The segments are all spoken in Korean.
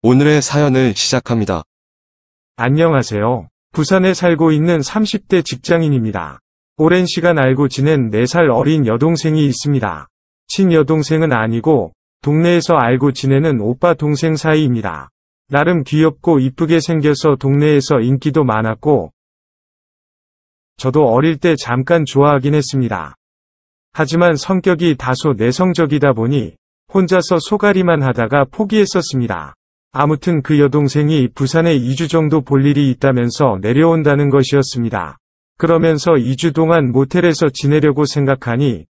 오늘의 사연을 시작합니다. 안녕하세요. 부산에 살고 있는 30대 직장인입니다. 오랜 시간 알고 지낸 4살 어린 여동생이 있습니다. 친여동생은 아니고 동네에서 알고 지내는 오빠 동생 사이입니다. 나름 귀엽고 이쁘게 생겨서 동네에서 인기도 많았고 저도 어릴 때 잠깐 좋아하긴 했습니다. 하지만 성격이 다소 내성적이다 보니 혼자서 소갈이만 하다가 포기했었습니다. 아무튼 그 여동생이 부산에 2주 정도 볼 일이 있다면서 내려온다는 것이었습니다. 그러면서 2주 동안 모텔에서 지내려고 생각하니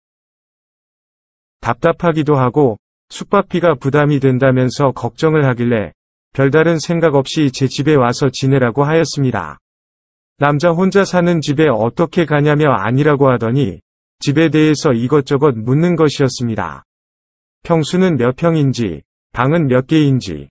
답답하기도 하고 숙박비가 부담이 된다면서 걱정을 하길래 별다른 생각 없이 제 집에 와서 지내라고 하였습니다. 남자 혼자 사는 집에 어떻게 가냐며 아니라고 하더니 집에 대해서 이것저것 묻는 것이었습니다. 평수는 몇 평인지, 방은 몇 개인지,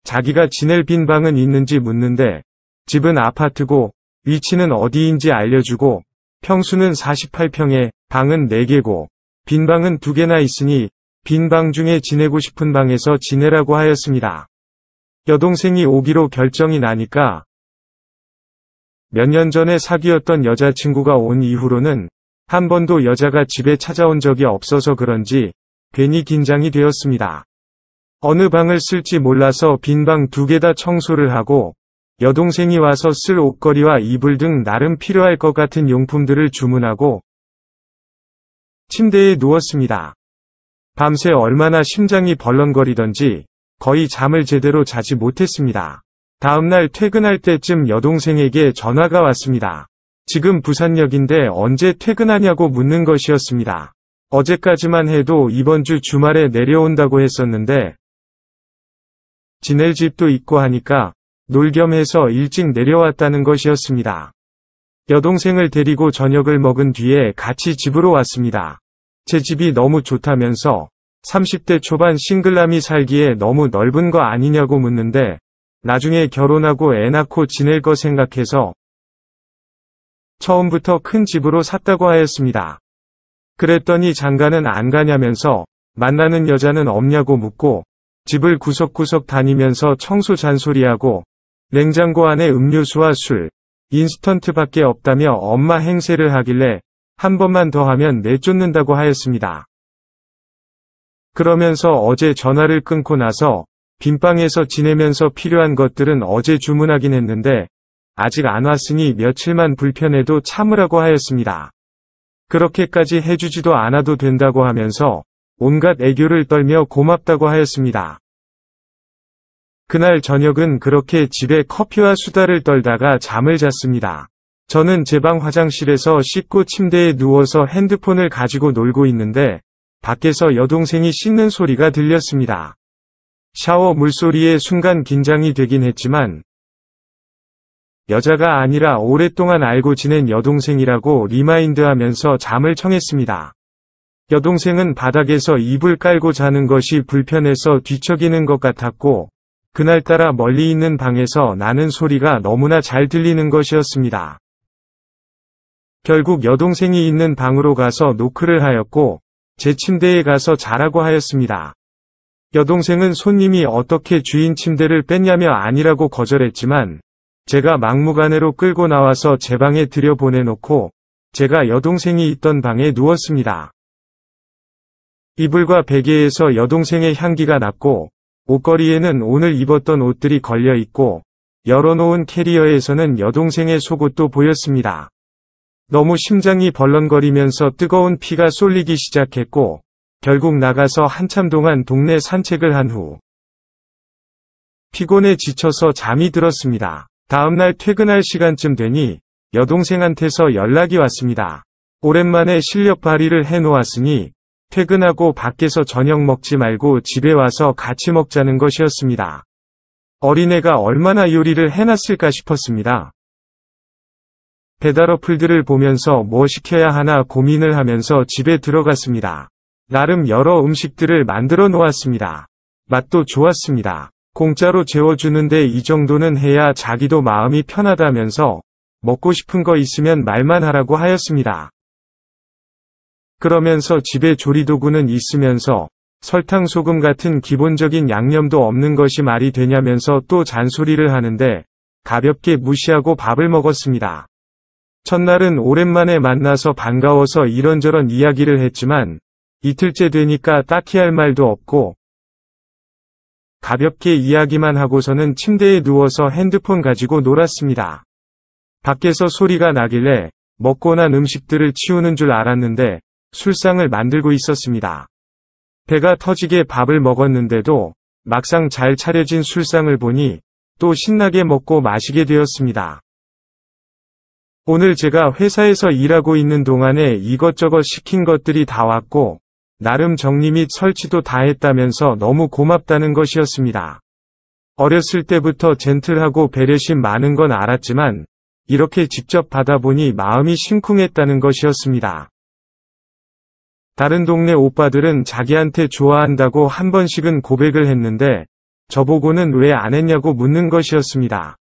자기가 지낼 빈 방은 있는지 묻는데 집은 아파트고 위치는 어디인지 알려주고 평수는 48평에 방은 4개고 빈 방은 2개나 있으니 빈 방 중에 지내고 싶은 방에서 지내라고 하였습니다. 여동생이 오기로 결정이 나니까 몇 년 전에 사귀었던 여자친구가 온 이후로는 한 번도 여자가 집에 찾아온 적이 없어서 그런지 괜히 긴장이 되었습니다. 어느 방을 쓸지 몰라서 빈 방 2개 다 청소를 하고 여동생이 와서 쓸 옷걸이와 이불 등 나름 필요할 것 같은 용품들을 주문하고 침대에 누웠습니다. 밤새 얼마나 심장이 벌렁거리던지 거의 잠을 제대로 자지 못했습니다. 다음날 퇴근할 때쯤 여동생에게 전화가 왔습니다. 지금 부산역인데 언제 퇴근하냐고 묻는 것이었습니다. 어제까지만 해도 이번 주 주말에 내려온다고 했었는데 지낼 집도 있고 하니까 놀 겸 해서 일찍 내려왔다는 것이었습니다. 여동생을 데리고 저녁을 먹은 뒤에 같이 집으로 왔습니다. 제 집이 너무 좋다면서 30대 초반 싱글남이 살기에 너무 넓은 거 아니냐고 묻는데 나중에 결혼하고 애 낳고 지낼 거 생각해서 처음부터 큰 집으로 샀다고 하였습니다. 그랬더니 장가는 안 가냐면서 만나는 여자는 없냐고 묻고 집을 구석구석 다니면서 청소 잔소리하고 냉장고 안에 음료수와 술, 인스턴트밖에 없다며 엄마 행세를 하길래 한 번만 더 하면 내쫓는다고 하였습니다. 그러면서 어제 전화를 끊고 나서 빈방에서 지내면서 필요한 것들은 어제 주문하긴 했는데 아직 안 왔으니 며칠만 불편해도 참으라고 하였습니다. 그렇게까지 해주지도 않아도 된다고 하면서 온갖 애교를 떨며 고맙다고 하였습니다. 그날 저녁은 그렇게 집에 커피와 수다를 떨다가 잠을 잤습니다. 저는 제 방 화장실에서 씻고 침대에 누워서 핸드폰을 가지고 놀고 있는데 밖에서 여동생이 씻는 소리가 들렸습니다. 샤워 물소리에 순간 긴장이 되긴 했지만 여자가 아니라 오랫동안 알고 지낸 여동생이라고 리마인드하면서 잠을 청했습니다. 여동생은 바닥에서 이불 깔고 자는 것이 불편해서 뒤척이는 것 같았고 그날따라 멀리 있는 방에서 나는 소리가 너무나 잘 들리는 것이었습니다. 결국 여동생이 있는 방으로 가서 노크를 하였고 제 침대에 가서 자라고 하였습니다. 여동생은 손님이 어떻게 주인 침대를 뺐냐며 아니라고 거절했지만 제가 막무가내로 끌고 나와서 제 방에 들여보내놓고 제가 여동생이 있던 방에 누웠습니다. 이불과 베개에서 여동생의 향기가 났고 옷걸이에는 오늘 입었던 옷들이 걸려있고 열어놓은 캐리어에서는 여동생의 속옷도 보였습니다. 너무 심장이 벌렁거리면서 뜨거운 피가 쏠리기 시작했고 결국 나가서 한참 동안 동네 산책을 한 후 피곤해 지쳐서 잠이 들었습니다. 다음날 퇴근할 시간쯤 되니 여동생한테서 연락이 왔습니다. 오랜만에 실력 발휘를 해놓았으니 퇴근하고 밖에서 저녁 먹지 말고 집에 와서 같이 먹자는 것이었습니다. 어린애가 얼마나 요리를 해놨을까 싶었습니다. 배달 어플들을 보면서 뭐 시켜야 하나 고민을 하면서 집에 들어갔습니다. 나름 여러 음식들을 만들어 놓았습니다. 맛도 좋았습니다. 공짜로 재워주는데 이 정도는 해야 자기도 마음이 편하다면서 먹고 싶은 거 있으면 말만 하라고 하였습니다. 그러면서 집에 조리도구는 있으면서 설탕, 소금 같은 기본적인 양념도 없는 것이 말이 되냐면서 또 잔소리를 하는데 가볍게 무시하고 밥을 먹었습니다. 첫날은 오랜만에 만나서 반가워서 이런저런 이야기를 했지만 이틀째 되니까 딱히 할 말도 없고 가볍게 이야기만 하고서는 침대에 누워서 핸드폰 가지고 놀았습니다. 밖에서 소리가 나길래 먹고 난 음식들을 치우는 줄 알았는데 술상을 만들고 있었습니다. 배가 터지게 밥을 먹었는데도 막상 잘 차려진 술상을 보니 또 신나게 먹고 마시게 되었습니다. 오늘 제가 회사에서 일하고 있는 동안에 이것저것 시킨 것들이 다 왔고 나름 정리 및 설치도 다 했다면서 너무 고맙다는 것이었습니다. 어렸을 때부터 젠틀하고 배려심 많은 건 알았지만 이렇게 직접 받아보니 마음이 심쿵했다는 것이었습니다. 다른 동네 오빠들은 자기한테 좋아한다고 한 번씩은 고백을 했는데 저보고는 왜 안 했냐고 묻는 것이었습니다.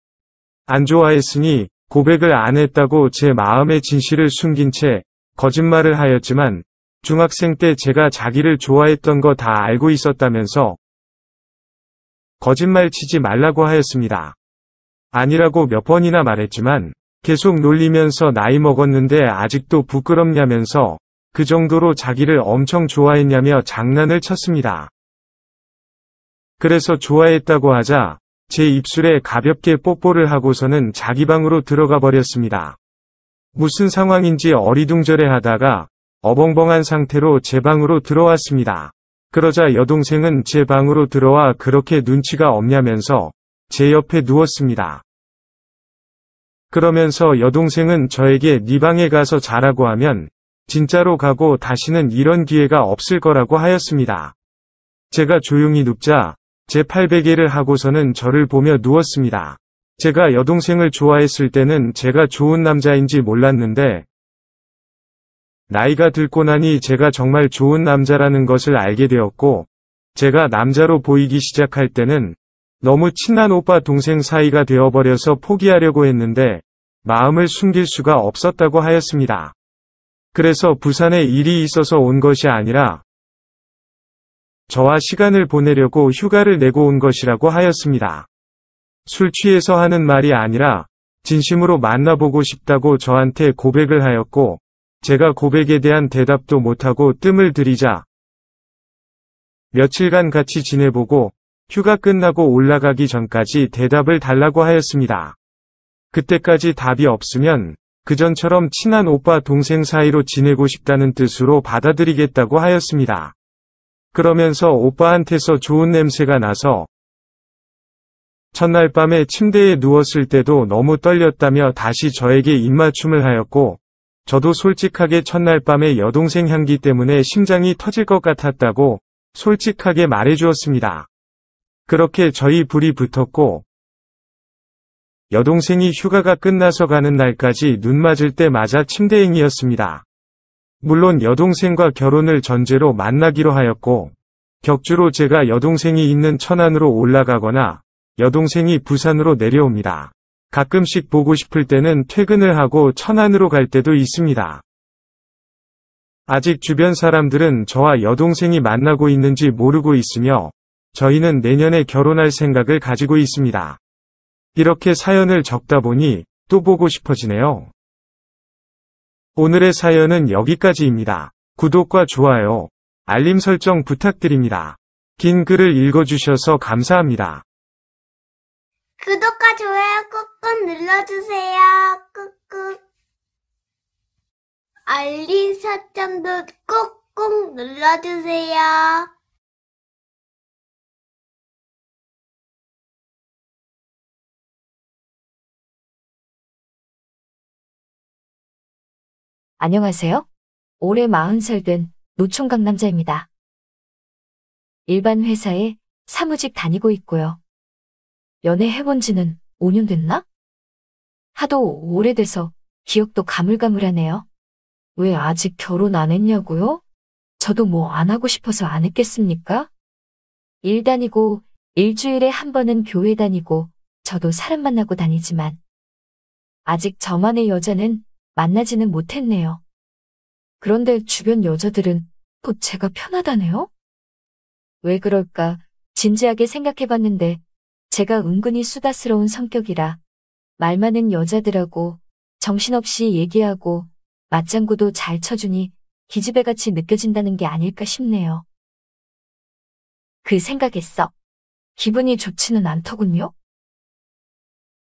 안 좋아했으니 고백을 안 했다고 제 마음의 진실을 숨긴 채 거짓말을 하였지만 중학생 때 제가 자기를 좋아했던 거 다 알고 있었다면서 거짓말 치지 말라고 하였습니다. 아니라고 몇 번이나 말했지만 계속 놀리면서 나이 먹었는데 아직도 부끄럽냐면서 그 정도로 자기를 엄청 좋아했냐며 장난을 쳤습니다. 그래서 좋아했다고 하자 제 입술에 가볍게 뽀뽀를 하고서는 자기 방으로 들어가 버렸습니다. 무슨 상황인지 어리둥절해 하다가 어벙벙한 상태로 제 방으로 들어왔습니다. 그러자 여동생은 제 방으로 들어와 그렇게 눈치가 없냐면서 제 옆에 누웠습니다. 그러면서 여동생은 저에게 네 방에 가서 자라고 하면 진짜로 가고 다시는 이런 기회가 없을 거라고 하였습니다. 제가 조용히 눕자 제 팔베개를 하고서는 저를 보며 누웠습니다. 제가 여동생을 좋아했을 때는 제가 좋은 남자인지 몰랐는데 나이가 들고 나니 제가 정말 좋은 남자라는 것을 알게 되었고 제가 남자로 보이기 시작할 때는 너무 친한 오빠 동생 사이가 되어버려서 포기하려고 했는데 마음을 숨길 수가 없었다고 하였습니다. 그래서 부산에 일이 있어서 온 것이 아니라 저와 시간을 보내려고 휴가를 내고 온 것이라고 하였습니다. 술 취해서 하는 말이 아니라 진심으로 만나보고 싶다고 저한테 고백을 하였고 제가 고백에 대한 대답도 못하고 뜸을 들이자 며칠간 같이 지내보고 휴가 끝나고 올라가기 전까지 대답을 달라고 하였습니다. 그때까지 답이 없으면 그전처럼 친한 오빠 동생 사이로 지내고 싶다는 뜻으로 받아들이겠다고 하였습니다. 그러면서 오빠한테서 좋은 냄새가 나서 첫날 밤에 침대에 누웠을 때도 너무 떨렸다며 다시 저에게 입맞춤을 하였고 저도 솔직하게 첫날 밤에 여동생 향기 때문에 심장이 터질 것 같았다고 솔직하게 말해주었습니다. 그렇게 저희 불이 붙었고 여동생이 휴가가 끝나서 가는 날까지 눈 맞을 때마다 침대행이었습니다. 물론 여동생과 결혼을 전제로 만나기로 하였고 격주로 제가 여동생이 있는 천안으로 올라가거나 여동생이 부산으로 내려옵니다. 가끔씩 보고 싶을 때는 퇴근을 하고 천안으로 갈 때도 있습니다. 아직 주변 사람들은 저와 여동생이 만나고 있는지 모르고 있으며 저희는 내년에 결혼할 생각을 가지고 있습니다. 이렇게 사연을 적다 보니 또 보고 싶어지네요. 오늘의 사연은 여기까지입니다. 구독과 좋아요, 알림 설정 부탁드립니다. 긴 글을 읽어주셔서 감사합니다. 구독과 좋아요 꾹꾹 눌러주세요. 꾹꾹. 알림 설정도 꾹꾹 눌러주세요. 안녕하세요. 올해 40살 된 노총각 남자입니다. 일반 회사에 사무직 다니고 있고요. 연애해본 지는 5년 됐나? 하도 오래돼서 기억도 가물가물하네요. 왜 아직 결혼 안 했냐고요? 저도 뭐 안 하고 싶어서 안 했겠습니까? 일 다니고 일주일에 한 번은 교회 다니고 저도 사람 만나고 다니지만 아직 저만의 여자는 만나지는 못했네요. 그런데 주변 여자들은 또 제가 편하다네요? 왜 그럴까 진지하게 생각해봤는데 제가 은근히 수다스러운 성격이라 말 많은 여자들하고 정신없이 얘기하고 맞장구도 잘 쳐주니 기집애같이 느껴진다는 게 아닐까 싶네요. 그 생각에 기분이 좋지는 않더군요.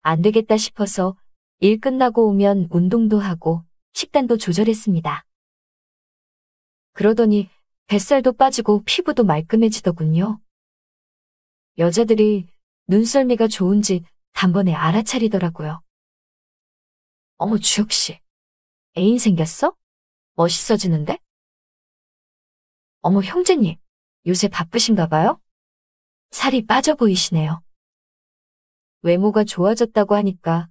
안 되겠다 싶어서 일 끝나고 오면 운동도 하고 식단도 조절했습니다. 그러더니 뱃살도 빠지고 피부도 말끔해지더군요. 여자들이 눈썰미가 좋은지 단번에 알아차리더라고요. 어머 주혁씨, 애인 생겼어? 멋있어지는데? 어머 형제님, 요새 바쁘신가 봐요? 살이 빠져 보이시네요. 외모가 좋아졌다고 하니까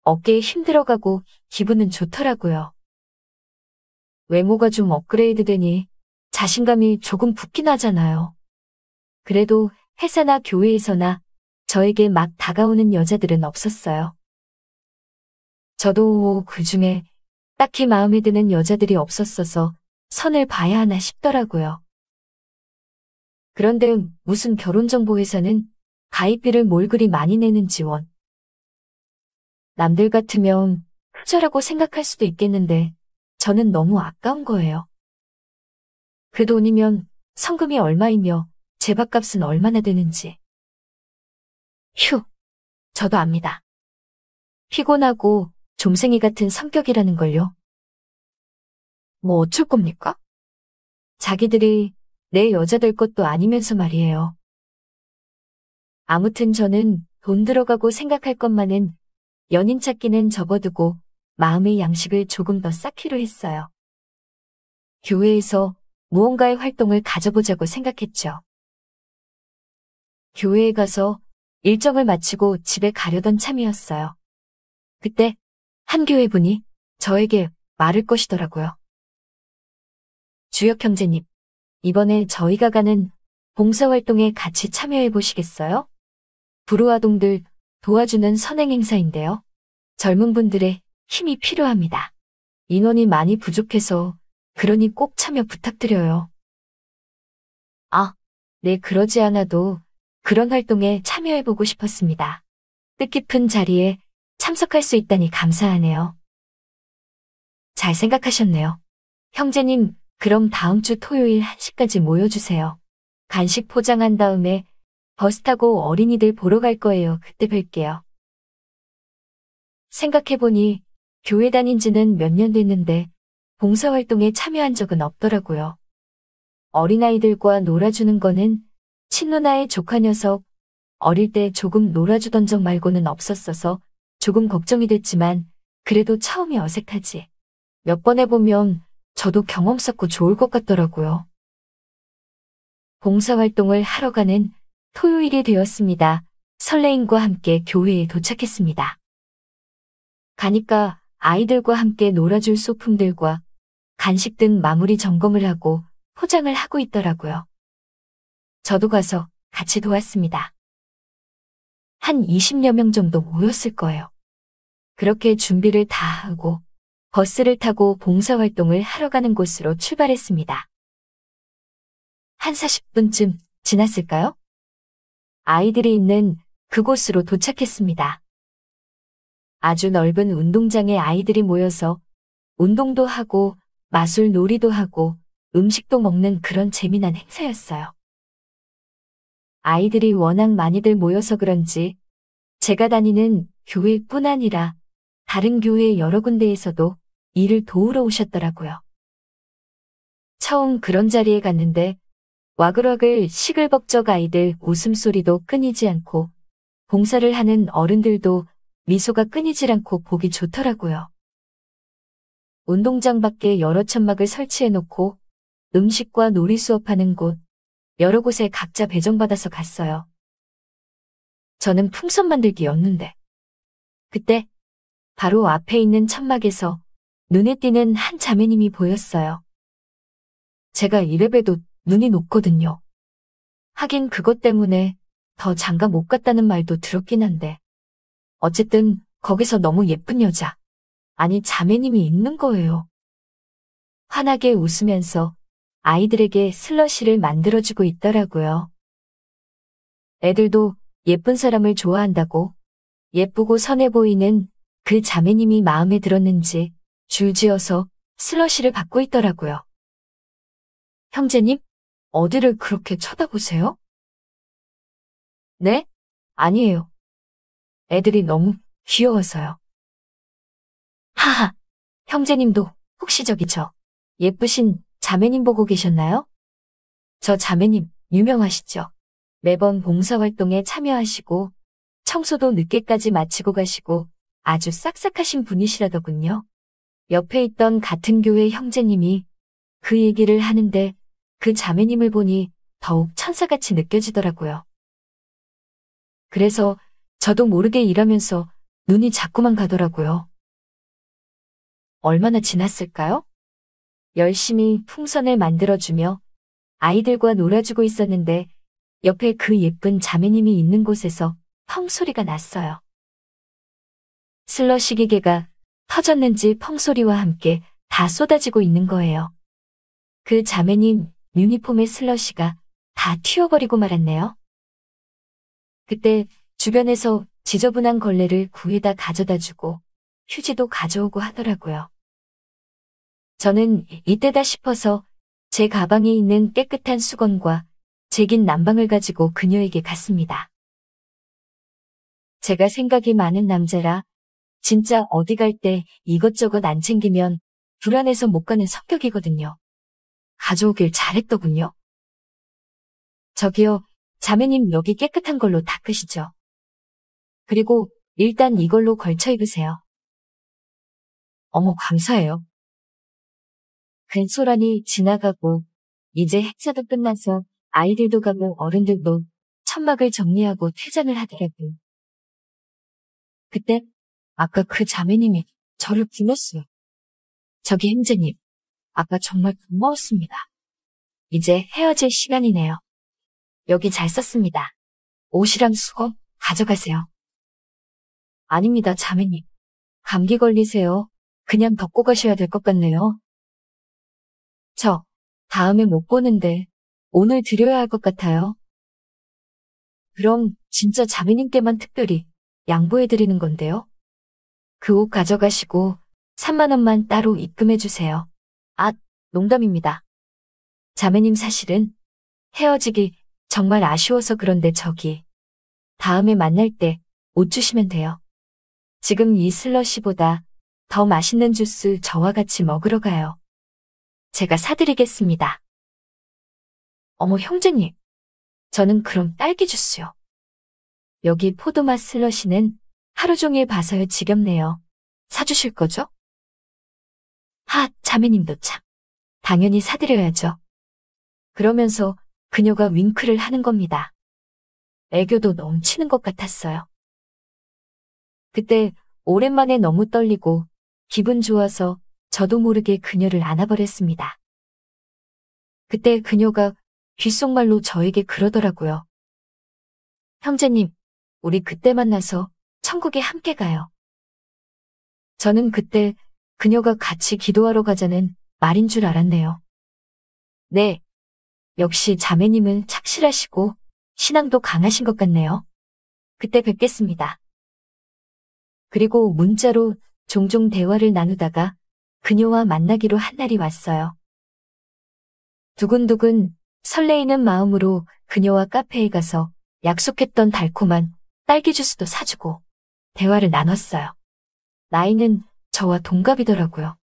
어깨에 힘들어가고 기분은 좋더라고요. 외모가 좀 업그레이드 되니 자신감이 조금 붙긴 하잖아요. 그래도 회사나 교회에서나 저에게 막 다가오는 여자들은 없었어요. 저도 그중에 딱히 마음에 드는 여자들이 없었어서 선을 봐야 하나 싶더라고요. 그런데 무슨 결혼정보회사는 가입비를 뭘 그리 많이 내는지 원. 남들 같으면 투자라고 생각할 수도 있겠는데 저는 너무 아까운 거예요. 그 돈이면 성금이 얼마이며 제밥값은 얼마나 되는지. 휴, 저도 압니다. 피곤하고 좀생이 같은 성격이라는 걸요. 뭐 어쩔 겁니까? 자기들이 내 여자 될 것도 아니면서 말이에요. 아무튼 저는 돈 들어가고 생각할 것만은 연인 찾기는 접어두고 마음의 양식을 조금 더 쌓기로 했어요. 교회에서 무언가의 활동을 가져보자고 생각했죠. 교회에 가서 일정을 마치고 집에 가려던 참이었어요. 그때 한 교회분이 저에게 말을 것이더라고요. 주혁 형제님, 이번에 저희가 가는 봉사활동에 같이 참여해 보시겠어요? 불우아동들 도와주는 선행행사인데요. 젊은 분들의 힘이 필요합니다. 인원이 많이 부족해서 그러니 꼭 참여 부탁드려요. 아, 네, 그러지 않아도 그런 활동에 참여해보고 싶었습니다. 뜻깊은 자리에 참석할 수 있다니 감사하네요. 잘 생각하셨네요. 형제님, 그럼 다음 주 토요일 1시까지 모여주세요. 간식 포장한 다음에 버스 타고 어린이들 보러 갈 거예요. 그때 뵐게요. 생각해보니 교회 다닌 지는 몇 년 됐는데 봉사활동에 참여한 적은 없더라고요. 어린아이들과 놀아주는 거는 친누나의 조카 녀석 어릴 때 조금 놀아주던 적 말고는 없었어서 조금 걱정이 됐지만 그래도 처음이 어색하지. 몇 번 해보면 저도 경험 쌓고 좋을 것 같더라고요. 봉사활동을 하러 가는 토요일이 되었습니다. 설레임과 함께 교회에 도착했습니다. 가니까 아이들과 함께 놀아줄 소품들과 간식 등 마무리 점검을 하고 포장을 하고 있더라고요. 저도 가서 같이 도왔습니다. 한 20여 명 정도 모였을 거예요. 그렇게 준비를 다 하고 버스를 타고 봉사활동을 하러 가는 곳으로 출발했습니다. 한 40분쯤 지났을까요? 아이들이 있는 그곳으로 도착했습니다. 아주 넓은 운동장에 아이들이 모여서 운동도 하고 마술 놀이도 하고 음식도 먹는 그런 재미난 행사였어요. 아이들이 워낙 많이들 모여서 그런지 제가 다니는 교회뿐 아니라 다른 교회 여러 군데에서도 일을 도우러 오셨더라고요. 처음 그런 자리에 갔는데 와글와글 시끌벅적 아이들 웃음소리도 끊이지 않고 봉사를 하는 어른들도 미소가 끊이질 않고 보기 좋더라고요. 운동장 밖에 여러 천막을 설치해놓고 음식과 놀이 수업하는 곳, 여러 곳에 각자 배정받아서 갔어요. 저는 풍선 만들기였는데 그때 바로 앞에 있는 천막에서 눈에 띄는 한 자매님이 보였어요. 제가 이래봬도 눈이 높거든요. 하긴 그것 때문에 더 장가 못 갔다는 말도 들었긴 한데 어쨌든 거기서 너무 예쁜 여자, 아니 자매님이 있는 거예요. 환하게 웃으면서 아이들에게 슬러시를 만들어주고 있더라고요. 애들도 예쁜 사람을 좋아한다고 예쁘고 선해 보이는 그 자매님이 마음에 들었는지 줄지어서 슬러시를 받고 있더라고요. 형제님, 어디를 그렇게 쳐다보세요? 네? 아니에요. 애들이 너무 귀여워서요. 하하, 형제님도 혹시 저기 예쁘신 자매님 보고 계셨나요? 저 자매님 유명하시죠? 매번 봉사활동에 참여하시고 청소도 늦게까지 마치고 가시고 아주 싹싹하신 분이시라더군요. 옆에 있던 같은 교회 형제님이 그 얘기를 하는데 그 자매님을 보니 더욱 천사같이 느껴지더라고요. 그래서 저도 모르게 일하면서 눈이 자꾸만 가더라고요. 얼마나 지났을까요? 열심히 풍선을 만들어주며 아이들과 놀아주고 있었는데 옆에 그 예쁜 자매님이 있는 곳에서 펑 소리가 났어요. 슬러시 기계가 터졌는지 펑 소리와 함께 다 쏟아지고 있는 거예요. 그 자매님 유니폼의 슬러시가 다 튀어버리고 말았네요. 그때 주변에서 지저분한 걸레를 구해다 가져다 주고 휴지도 가져오고 하더라고요. 저는 이때다 싶어서 제 가방에 있는 깨끗한 수건과 제긴 난방을 가지고 그녀에게 갔습니다. 제가 생각이 많은 남자라 진짜 어디 갈 때 이것저것 안 챙기면 불안해서 못 가는 성격이거든요. 가져오길 잘했더군요. 저기요, 자매님 여기 깨끗한 걸로 닦으시죠. 그리고 일단 이걸로 걸쳐 입으세요. 어머, 감사해요. 근소란이 지나가고 이제 행사도 끝나서 아이들도 가고 어른들도 천막을 정리하고 퇴장을 하더라고요. 그때 아까 그 자매님이 저를 불렀어요. 저기 형제님, 아까 정말 고마웠습니다. 이제 헤어질 시간이네요. 여기 잘 썼습니다. 옷이랑 수건 가져가세요. 아닙니다, 자매님. 감기 걸리세요. 그냥 덮고 가셔야 될 것 같네요. 저 다음에 못 보는데 오늘 드려야 할 것 같아요. 그럼 진짜 자매님께만 특별히 양보해드리는 건데요. 그 옷 가져가시고 3만 원만 따로 입금해주세요. 아, 농담입니다. 자매님 사실은 헤어지기 정말 아쉬워서 그런데 저기 다음에 만날 때 옷 주시면 돼요. 지금 이 슬러시보다 더 맛있는 주스 저와 같이 먹으러 가요. 제가 사드리겠습니다. 어머 형제님, 저는 그럼 딸기 주스요. 여기 포도맛 슬러시는 하루 종일 봐서야 지겹네요. 사주실 거죠? 하, 자매님도 참. 당연히 사드려야죠. 그러면서 그녀가 윙크를 하는 겁니다. 애교도 넘치는 것 같았어요. 그때 오랜만에 너무 떨리고 기분 좋아서 저도 모르게 그녀를 안아버렸습니다. 그때 그녀가 귓속말로 저에게 그러더라고요. 형제님, 우리 그때 만나서 천국에 함께 가요. 저는 그때 그녀가 같이 기도하러 가자는 말인 줄 알았네요. 네, 역시 자매님은 착실하시고 신앙도 강하신 것 같네요. 그때 뵙겠습니다. 그리고 문자로 종종 대화를 나누다가 그녀와 만나기로 한 날이 왔어요. 두근두근 설레이는 마음으로 그녀와 카페에 가서 약속했던 달콤한 딸기 주스도 사주고 대화를 나눴어요. 나이는 저와 동갑이더라고요.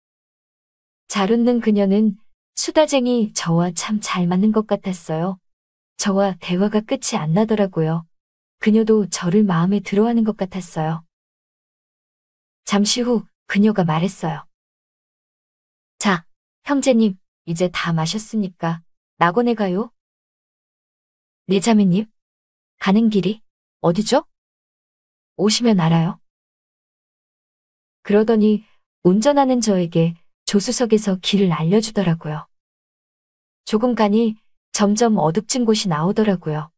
잘 웃는 그녀는 수다쟁이 저와 참 잘 맞는 것 같았어요. 저와 대화가 끝이 안 나더라고요. 그녀도 저를 마음에 들어하는 것 같았어요. 잠시 후 그녀가 말했어요. 자, 형제님, 이제 다 마셨으니까 낙원에 가요. 네 자매님, 가는 길이 어디죠? 오시면 알아요. 그러더니 운전하는 저에게 조수석에서 길을 알려주더라고요. 조금 가니 점점 어둡진 곳이 나오더라고요.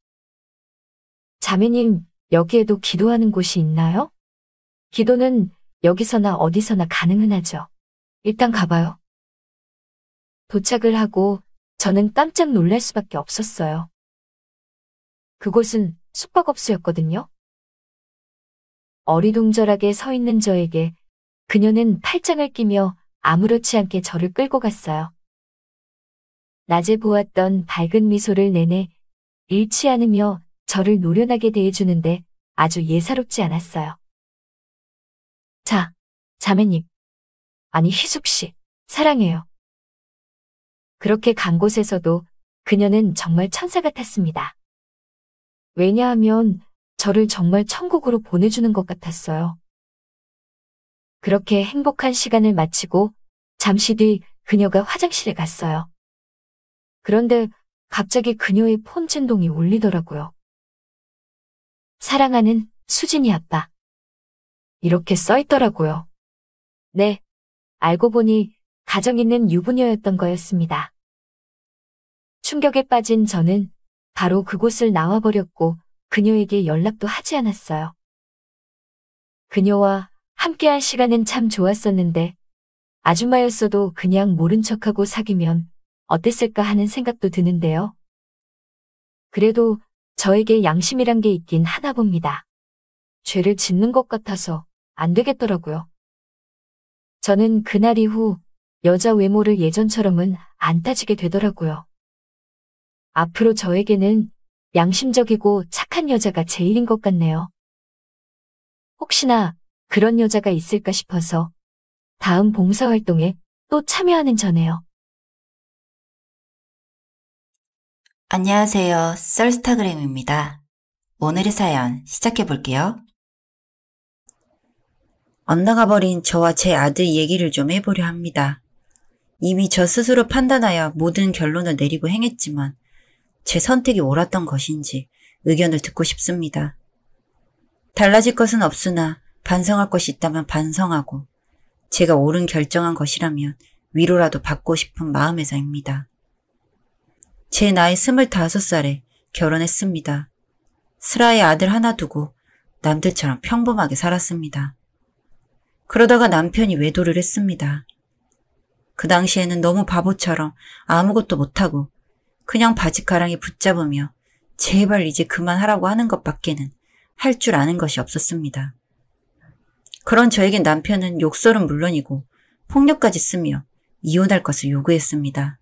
자매님, 여기에도 기도하는 곳이 있나요? 기도는 여기서나 어디서나 가능은 하죠. 일단 가봐요. 도착을 하고 저는 깜짝 놀랄 수밖에 없었어요. 그곳은 숙박업소였거든요. 어리둥절하게 서 있는 저에게 그녀는 팔짱을 끼며 아무렇지 않게 저를 끌고 갔어요. 낮에 보았던 밝은 미소를 내내 잃지 않으며 저를 노련하게 대해주는데 아주 예사롭지 않았어요. 자, 자매님. 아니, 희숙씨, 사랑해요. 그렇게 간 곳에서도 그녀는 정말 천사 같았습니다. 왜냐하면 저를 정말 천국으로 보내주는 것 같았어요. 그렇게 행복한 시간을 마치고 잠시 뒤 그녀가 화장실에 갔어요. 그런데 갑자기 그녀의 폰 진동이 울리더라고요. 사랑하는 수진이 아빠. 이렇게 써있더라고요. 네, 알고 보니 가정 있는 유부녀였던 거였습니다. 충격에 빠진 저는 바로 그곳을 나와버렸고 그녀에게 연락도 하지 않았어요. 그녀와 함께한 시간은 참 좋았었는데 아줌마였어도 그냥 모른 척하고 사귀면 어땠을까 하는 생각도 드는데요. 그래도 저에게 양심이란 게 있긴 하나 봅니다. 죄를 짓는 것 같아서 안 되겠더라고요. 저는 그날 이후 여자 외모를 예전처럼은 안 따지게 되더라고요. 앞으로 저에게는 양심적이고 착한 여자가 제일인 것 같네요. 혹시나 그런 여자가 있을까 싶어서 다음 봉사활동에 또 참여하는 저네요. 안녕하세요. 썰스타그램입니다. 오늘의 사연 시작해 볼게요. 엇나가버린 저와 제 아들 얘기를 좀 해보려 합니다. 이미 저 스스로 판단하여 모든 결론을 내리고 행했지만 제 선택이 옳았던 것인지 의견을 듣고 싶습니다. 달라질 것은 없으나 반성할 것이 있다면 반성하고 제가 옳은 결정한 것이라면 위로라도 받고 싶은 마음에서입니다. 제 나이 25살에 결혼했습니다. 슬아의 아들 하나 두고 남들처럼 평범하게 살았습니다. 그러다가 남편이 외도를 했습니다. 그 당시에는 너무 바보처럼 아무것도 못하고 그냥 바지가랑이 붙잡으며 제발 이제 그만하라고 하는 것밖에는 할 줄 아는 것이 없었습니다. 그런 저에게 남편은 욕설은 물론이고 폭력까지 쓰며 이혼할 것을 요구했습니다.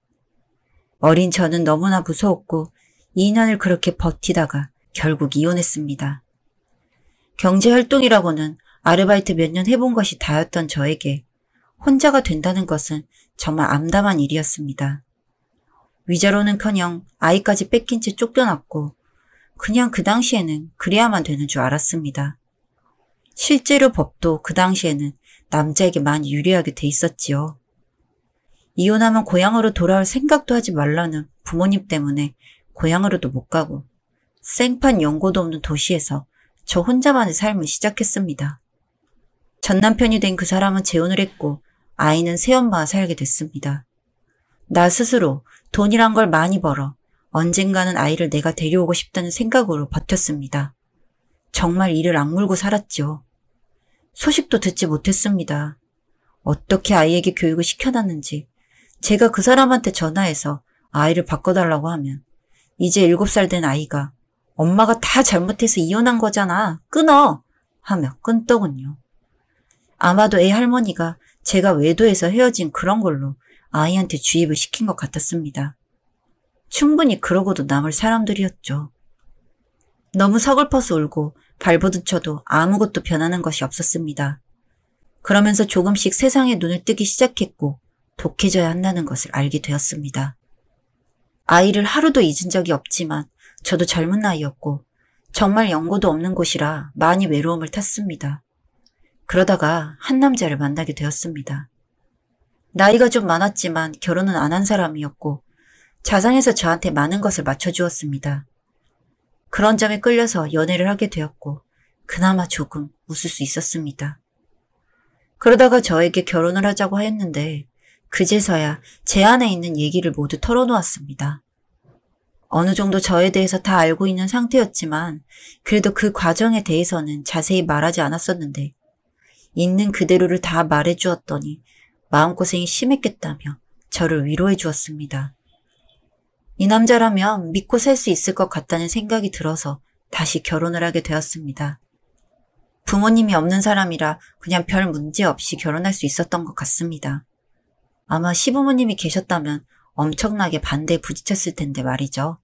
어린 저는 너무나 무서웠고 2년을 그렇게 버티다가 결국 이혼했습니다. 경제활동이라고는 아르바이트 몇 년 해본 것이 다였던 저에게 혼자가 된다는 것은 정말 암담한 일이었습니다. 위자료는커녕 아이까지 뺏긴 채 쫓겨났고 그냥 그 당시에는 그래야만 되는 줄 알았습니다. 실제로 법도 그 당시에는 남자에게 많이 유리하게 돼 있었지요. 이혼하면 고향으로 돌아올 생각도 하지 말라는 부모님 때문에 고향으로도 못 가고 생판 연고도 없는 도시에서 저 혼자만의 삶을 시작했습니다. 전 남편이 된 그 사람은 재혼을 했고 아이는 새엄마와 살게 됐습니다. 나 스스로 돈이란 걸 많이 벌어 언젠가는 아이를 내가 데려오고 싶다는 생각으로 버텼습니다. 정말 이를 악물고 살았죠. 소식도 듣지 못했습니다. 어떻게 아이에게 교육을 시켜놨는지 제가 그 사람한테 전화해서 아이를 바꿔달라고 하면 이제 7살 된 아이가 엄마가 다 잘못해서 이혼한 거잖아. 끊어! 하며 끊더군요. 아마도 애 할머니가 제가 외도해서 헤어진 그런 걸로 아이한테 주입을 시킨 것 같았습니다. 충분히 그러고도 남을 사람들이었죠. 너무 서글퍼서 울고 발버둥 쳐도 아무것도 변하는 것이 없었습니다. 그러면서 조금씩 세상에 눈을 뜨기 시작했고 독해져야 한다는 것을 알게 되었습니다. 아이를 하루도 잊은 적이 없지만 저도 젊은 나이였고 정말 연고도 없는 곳이라 많이 외로움을 탔습니다. 그러다가 한 남자를 만나게 되었습니다. 나이가 좀 많았지만 결혼은 안 한 사람이었고 자상해서 저한테 많은 것을 맞춰주었습니다. 그런 점에 끌려서 연애를 하게 되었고 그나마 조금 웃을 수 있었습니다. 그러다가 저에게 결혼을 하자고 하였는데 그제서야 제 안에 있는 얘기를 모두 털어놓았습니다. 어느 정도 저에 대해서 다 알고 있는 상태였지만 그래도 그 과정에 대해서는 자세히 말하지 않았었는데 있는 그대로를 다 말해주었더니 마음고생이 심했겠다며 저를 위로해 주었습니다. 이 남자라면 믿고 살 수 있을 것 같다는 생각이 들어서 다시 결혼을 하게 되었습니다. 부모님이 없는 사람이라 그냥 별 문제 없이 결혼할 수 있었던 것 같습니다. 아마 시부모님이 계셨다면 엄청나게 반대에 부딪혔을 텐데 말이죠.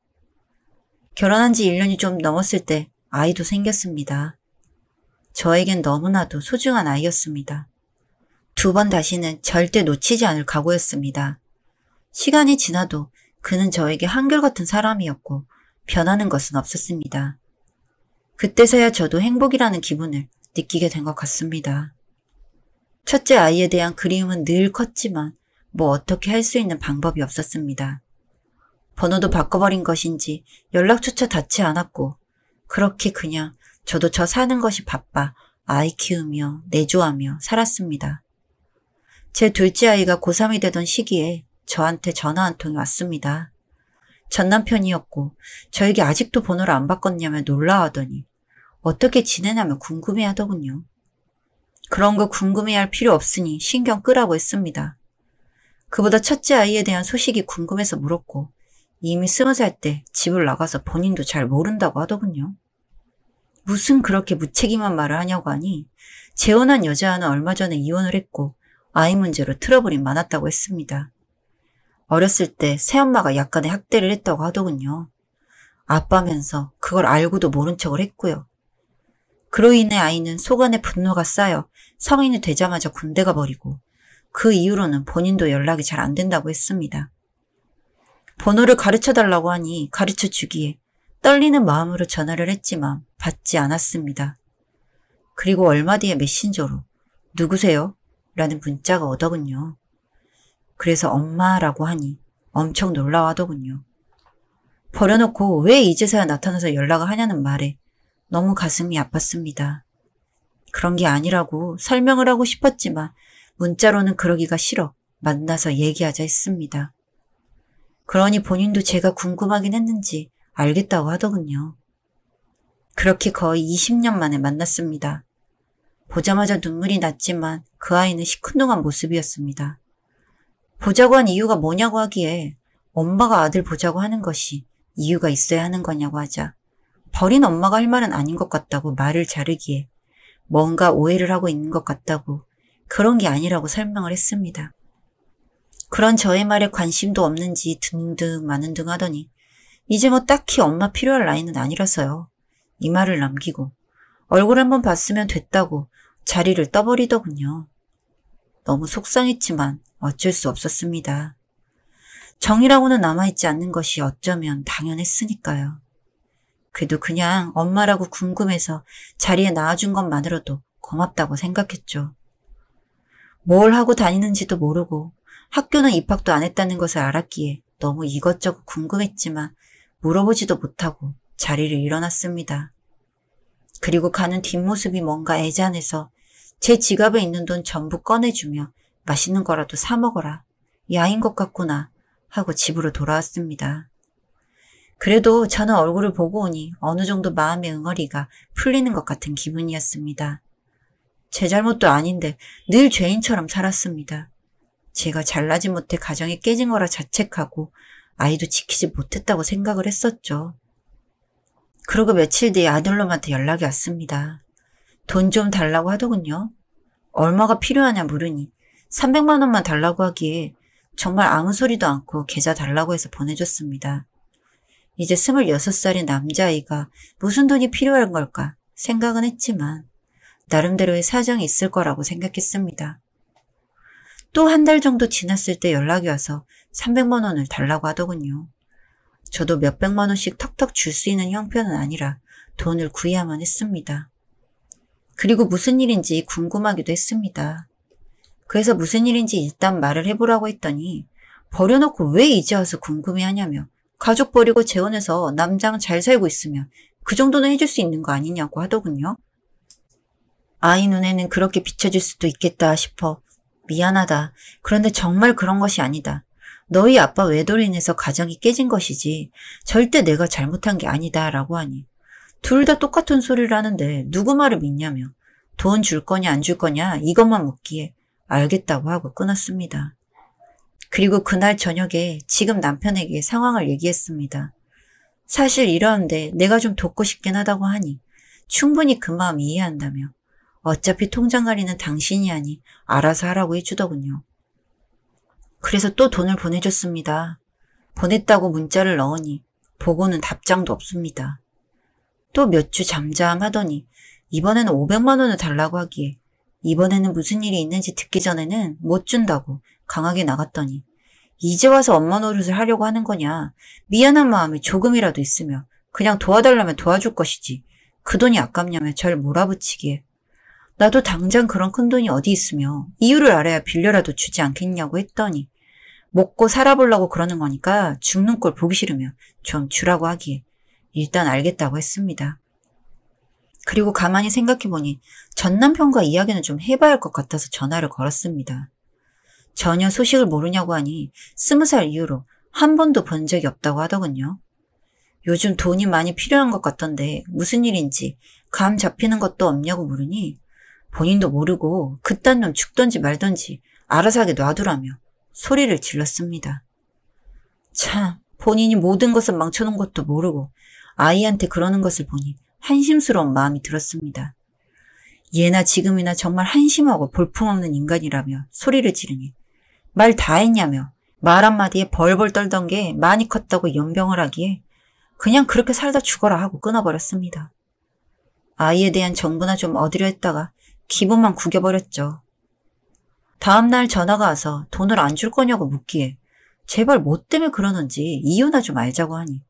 결혼한 지 1년이 좀 넘었을 때 아이도 생겼습니다. 저에겐 너무나도 소중한 아이였습니다. 2번 다시는 절대 놓치지 않을 각오였습니다. 시간이 지나도 그는 저에게 한결같은 사람이었고 변하는 것은 없었습니다. 그때서야 저도 행복이라는 기분을 느끼게 된 것 같습니다. 첫째 아이에 대한 그리움은 늘 컸지만 뭐 어떻게 할 수 있는 방법이 없었습니다. 번호도 바꿔버린 것인지 연락조차 닿지 않았고 그렇게 그냥 저도 저 사는 것이 바빠 아이 키우며 내조하며 살았습니다. 제 둘째 아이가 고3이 되던 시기에 저한테 전화 한 통이 왔습니다. 전 남편이었고 저에게 아직도 번호를 안 바꿨냐며 놀라워하더니 어떻게 지내냐며 궁금해하더군요. 그런 거 궁금해할 필요 없으니 신경 끄라고 했습니다. 그보다 첫째 아이에 대한 소식이 궁금해서 물었고 이미 20살 때 집을 나가서 본인도 잘 모른다고 하더군요. 무슨 그렇게 무책임한 말을 하냐고 하니 재혼한 여자와는 얼마 전에 이혼을 했고 아이 문제로 트러블이 많았다고 했습니다. 어렸을 때 새엄마가 약간의 학대를 했다고 하더군요. 아빠면서 그걸 알고도 모른 척을 했고요. 그로 인해 아이는 속안에 분노가 쌓여 성인이 되자마자 군대 가버리고 그 이후로는 본인도 연락이 잘 안 된다고 했습니다. 번호를 가르쳐달라고 하니 가르쳐주기에 떨리는 마음으로 전화를 했지만 받지 않았습니다. 그리고 얼마 뒤에 메신저로 누구세요? 라는 문자가 오더군요. 그래서 엄마라고 하니 엄청 놀라워하더군요. 버려놓고 왜 이제서야 나타나서 연락을 하냐는 말에 너무 가슴이 아팠습니다. 그런 게 아니라고 설명을 하고 싶었지만 문자로는 그러기가 싫어 만나서 얘기하자 했습니다. 그러니 본인도 제가 궁금하긴 했는지 알겠다고 하더군요. 그렇게 거의 20년 만에 만났습니다. 보자마자 눈물이 났지만 그 아이는 시큰둥한 모습이었습니다. 보자고 한 이유가 뭐냐고 하기에 엄마가 아들 보자고 하는 것이 이유가 있어야 하는 거냐고 하자 버린 엄마가 할 말은 아닌 것 같다고 말을 자르기에 뭔가 오해를 하고 있는 것 같다고 그런 게 아니라고 설명을 했습니다. 그런 저의 말에 관심도 없는지 든든 마는 등 하더니 이제 뭐 딱히 엄마 필요할 나이는 아니라서요. 이 말을 남기고 얼굴 한번 봤으면 됐다고 자리를 떠버리더군요. 너무 속상했지만 어쩔 수 없었습니다. 정이라고는 남아있지 않는 것이 어쩌면 당연했으니까요. 그래도 그냥 엄마라고 궁금해서 자리에 나와준 것만으로도 고맙다고 생각했죠. 뭘 하고 다니는지도 모르고 학교는 입학도 안 했다는 것을 알았기에 너무 이것저것 궁금했지만 물어보지도 못하고 자리를 일어났습니다. 그리고 가는 뒷모습이 뭔가 애잔해서 제 지갑에 있는 돈 전부 꺼내주며 맛있는 거라도 사 먹어라. 야인 것 같구나 하고 집으로 돌아왔습니다. 그래도 저는 얼굴을 보고 오니 어느 정도 마음의 응어리가 풀리는 것 같은 기분이었습니다. 제 잘못도 아닌데 늘 죄인처럼 살았습니다. 제가 잘나지 못해 가정이 깨진 거라 자책하고 아이도 지키지 못했다고 생각을 했었죠. 그러고 며칠 뒤에 아들놈한테 연락이 왔습니다. 돈 좀 달라고 하더군요. 얼마가 필요하냐 물으니 300만 원만 달라고 하기에 정말 아무 소리도 않고 계좌 달라고 해서 보내줬습니다. 이제 26살의 남자아이가 무슨 돈이 필요한 걸까 생각은 했지만 나름대로의 사정이 있을 거라고 생각했습니다. 또 한 달 정도 지났을 때 연락이 와서 300만 원을 달라고 하더군요. 저도 몇백만 원씩 턱턱 줄 수 있는 형편은 아니라 돈을 구해야만 했습니다. 그리고 무슨 일인지 궁금하기도 했습니다. 그래서 무슨 일인지 일단 말을 해보라고 했더니 버려놓고 왜 이제 와서 궁금해하냐며 가족 버리고 재혼해서 남자랑 잘 살고 있으면 그 정도는 해줄 수 있는 거 아니냐고 하더군요. 아이 눈에는 그렇게 비춰질 수도 있겠다 싶어 미안하다. 그런데 정말 그런 것이 아니다. 너희 아빠 외도로 인해서 가정이 깨진 것이지 절대 내가 잘못한 게 아니다 라고 하니 둘 다 똑같은 소리를 하는데 누구 말을 믿냐며 돈 줄 거냐 안 줄 거냐 이것만 묻기에 알겠다고 하고 끊었습니다. 그리고 그날 저녁에 지금 남편에게 상황을 얘기했습니다. 사실 이러는데 내가 좀 돕고 싶긴 하다고 하니 충분히 그 마음 이해한다며 어차피 통장 관리는 당신이 하니 알아서 하라고 해주더군요. 그래서 또 돈을 보내줬습니다. 보냈다고 문자를 넣으니 보고는 답장도 없습니다. 또 몇 주 잠잠하더니 이번에는 500만 원을 달라고 하기에 이번에는 무슨 일이 있는지 듣기 전에는 못 준다고 강하게 나갔더니 이제 와서 엄마 노릇을 하려고 하는 거냐. 미안한 마음이 조금이라도 있으며 그냥 도와달라면 도와줄 것이지. 그 돈이 아깝냐며 절 몰아붙이기에 나도 당장 그런 큰 돈이 어디 있으며 이유를 알아야 빌려라도 주지 않겠냐고 했더니 먹고 살아보려고 그러는 거니까 죽는 꼴 보기 싫으며 좀 주라고 하기에 일단 알겠다고 했습니다. 그리고 가만히 생각해보니 전 남편과 이야기는 좀 해봐야 할 것 같아서 전화를 걸었습니다. 전혀 소식을 모르냐고 하니 20살 이후로 한 번도 본 적이 없다고 하더군요. 요즘 돈이 많이 필요한 것 같던데 무슨 일인지 감 잡히는 것도 없냐고 물으니 본인도 모르고 그딴 놈 죽던지 말던지 알아서 하게 놔두라며 소리를 질렀습니다. 참, 본인이 모든 것을 망쳐놓은 것도 모르고 아이한테 그러는 것을 보니 한심스러운 마음이 들었습니다. 예나 지금이나 정말 한심하고 볼품없는 인간이라며 소리를 지르니 말 다 했냐며 말 한마디에 벌벌 떨던 게 많이 컸다고 연병을 하기에 그냥 그렇게 살다 죽어라 하고 끊어버렸습니다. 아이에 대한 정보나 좀 얻으려 했다가 기분만 구겨버렸죠. 다음날 전화가 와서 돈을 안 줄 거냐고 묻기에 제발 뭐 때문에 그러는지 이유나 좀 알자고 하니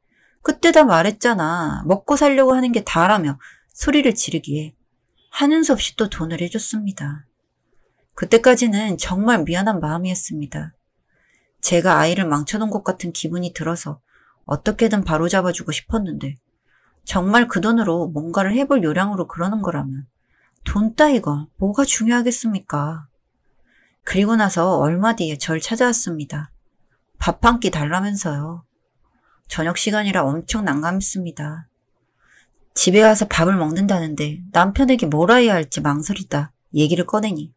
그때 다 말했잖아. 먹고 살려고 하는 게 다라며 소리를 지르기에 하는 수 없이 또 돈을 해줬습니다. 그때까지는 정말 미안한 마음이었습니다. 제가 아이를 망쳐놓은 것 같은 기분이 들어서 어떻게든 바로잡아주고 싶었는데 정말 그 돈으로 뭔가를 해볼 요량으로 그러는 거라면 돈 따위가 뭐가 중요하겠습니까? 그리고 나서 얼마 뒤에 절 찾아왔습니다. 밥 한 끼 달라면서요. 저녁 시간이라 엄청 난감했습니다. 집에 와서 밥을 먹는다는데 남편에게 뭐라 해야 할지 망설이다 얘기를 꺼내니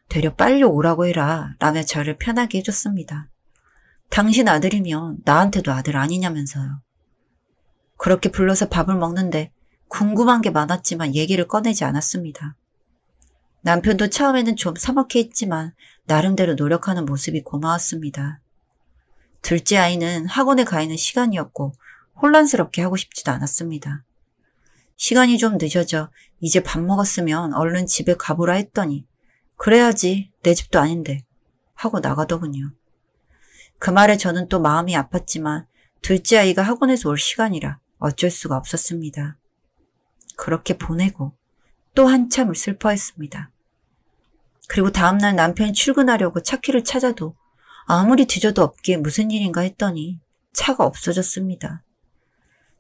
되려 빨리 오라고 해라 라며 저를 편하게 해줬습니다. 당신 아들이면 나한테도 아들 아니냐면서요. 그렇게 불러서 밥을 먹는데 궁금한 게 많았지만 얘기를 꺼내지 않았습니다. 남편도 처음에는 좀 서먹해 했지만 나름대로 노력하는 모습이 고마웠습니다. 둘째 아이는 학원에 가 있는 시간이었고 혼란스럽게 하고 싶지도 않았습니다. 시간이 좀 늦어져 이제 밥 먹었으면 얼른 집에 가보라 했더니 그래야지 내 집도 아닌데 하고 나가더군요. 그 말에 저는 또 마음이 아팠지만 둘째 아이가 학원에서 올 시간이라 어쩔 수가 없었습니다. 그렇게 보내고 또 한참을 슬퍼했습니다. 그리고 다음날 남편이 출근하려고 차키를 찾아도 아무리 뒤져도 없기에 무슨 일인가 했더니 차가 없어졌습니다.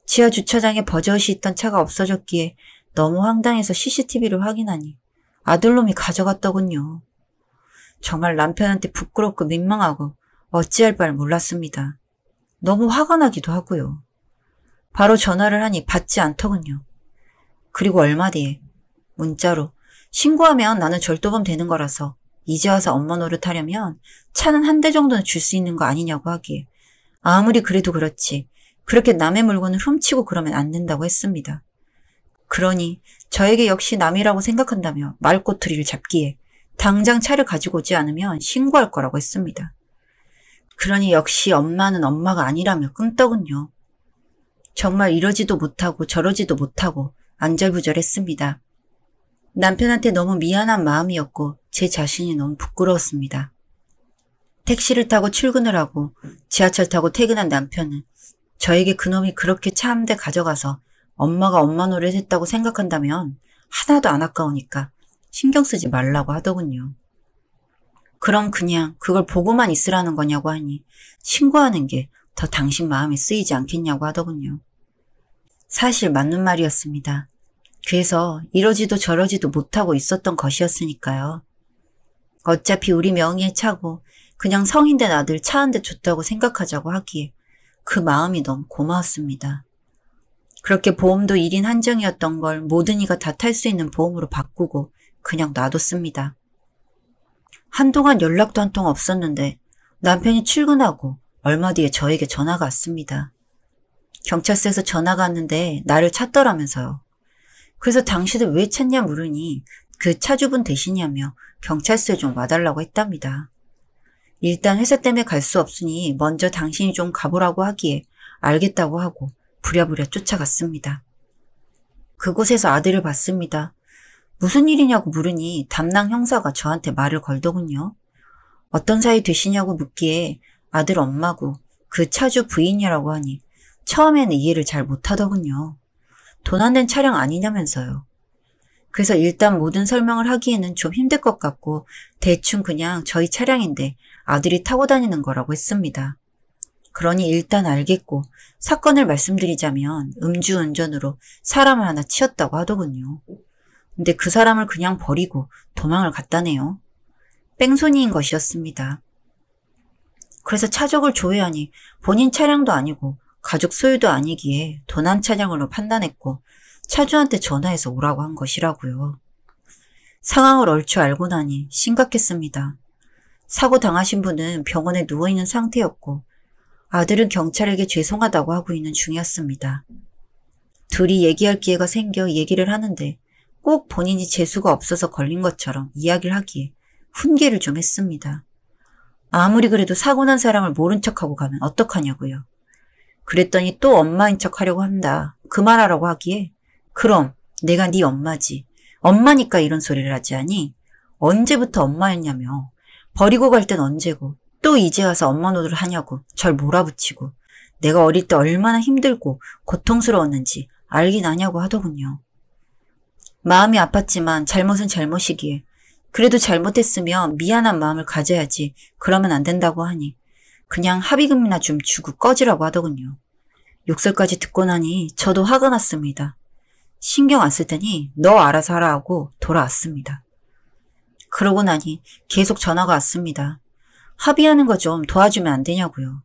지하 주차장에 버젓이 있던 차가 없어졌기에 너무 황당해서 CCTV를 확인하니 아들놈이 가져갔더군요. 정말 남편한테 부끄럽고 민망하고 어찌할 바를 몰랐습니다. 너무 화가 나기도 하고요. 바로 전화를 하니 받지 않더군요. 그리고 얼마 뒤에 문자로 신고하면 나는 절도범 되는 거라서 이제 와서 엄마 노릇하려면 차는 한 대 정도는 줄 수 있는 거 아니냐고 하기에 아무리 그래도 그렇지 그렇게 남의 물건을 훔치고 그러면 안 된다고 했습니다. 그러니 저에게 역시 남이라고 생각한다며 말꼬투리를 잡기에 당장 차를 가지고 오지 않으면 신고할 거라고 했습니다. 그러니 역시 엄마는 엄마가 아니라며 끊더군요. 정말 이러지도 못하고 저러지도 못하고 안절부절했습니다. 남편한테 너무 미안한 마음이었고 제 자신이 너무 부끄러웠습니다. 택시를 타고 출근을 하고 지하철 타고 퇴근한 남편은 저에게 그놈이 그렇게 차 한 대 가져가서 엄마가 엄마 노릇 했다고 생각한다면 하나도 안 아까우니까 신경 쓰지 말라고 하더군요. 그럼 그냥 그걸 보고만 있으라는 거냐고 하니 신고하는 게 더 당신 마음에 쓰이지 않겠냐고 하더군요. 사실 맞는 말이었습니다. 그래서 이러지도 저러지도 못하고 있었던 것이었으니까요. 어차피 우리 명의의 차고 그냥 성인 된 아들 차 한 대 줬다고 생각하자고 하기에 그 마음이 너무 고마웠습니다. 그렇게 보험도 1인 한정이었던 걸 모든 이가 다 탈 수 있는 보험으로 바꾸고 그냥 놔뒀습니다. 한동안 연락도 한 통 없었는데 남편이 출근하고 얼마 뒤에 저에게 전화가 왔습니다. 경찰서에서 전화가 왔는데 나를 찾더라면서요. 그래서 당신을 왜 찾냐 물으니 그 차주분 대신이라며 경찰서에 좀 와달라고 했답니다. 일단 회사 때문에 갈 수 없으니 먼저 당신이 좀 가보라고 하기에 알겠다고 하고 부랴부랴 쫓아갔습니다. 그곳에서 아들을 봤습니다. 무슨 일이냐고 물으니 담당 형사가 저한테 말을 걸더군요. 어떤 사이 되시냐고 묻기에 아들 엄마고 그 차주 부인이라고 하니 처음에는 이해를 잘 못하더군요. 돈 안 된 차량 아니냐면서요. 그래서 일단 모든 설명을 하기에는 좀 힘들 것 같고 대충 그냥 저희 차량인데 아들이 타고 다니는 거라고 했습니다. 그러니 일단 알겠고 사건을 말씀드리자면 음주운전으로 사람을 하나 치었다고 하더군요. 근데 그 사람을 그냥 버리고 도망을 갔다네요. 뺑소니인 것이었습니다. 그래서 차적을 조회하니 본인 차량도 아니고 가족 소유도 아니기에 도난 차량으로 판단했고 차주한테 전화해서 오라고 한 것이라고요. 상황을 얼추 알고 나니 심각했습니다. 사고 당하신 분은 병원에 누워있는 상태였고 아들은 경찰에게 죄송하다고 하고 있는 중이었습니다. 둘이 얘기할 기회가 생겨 얘기를 하는데 꼭 본인이 재수가 없어서 걸린 것처럼 이야기를 하기에 훈계를 좀 했습니다. 아무리 그래도 사고 난 사람을 모른 척하고 가면 어떡하냐고요. 그랬더니 또 엄마인 척하려고 한다. 그만하라고 하기에 그럼 내가 네 엄마지. 엄마니까 이런 소리를 하지 않니? 언제부터 엄마였냐며. 버리고 갈 땐 언제고 또 이제 와서 엄마 노릇을 하냐고 절 몰아붙이고 내가 어릴 때 얼마나 힘들고 고통스러웠는지 알긴 아냐고 하더군요. 마음이 아팠지만 잘못은 잘못이기에 그래도 잘못했으면 미안한 마음을 가져야지 그러면 안 된다고 하니 그냥 합의금이나 좀 주고 꺼지라고 하더군요. 욕설까지 듣고 나니 저도 화가 났습니다. 신경 안 쓸 테니 너 알아서 하라 하고 돌아왔습니다. 그러고 나니 계속 전화가 왔습니다. 합의하는 거 좀 도와주면 안 되냐고요.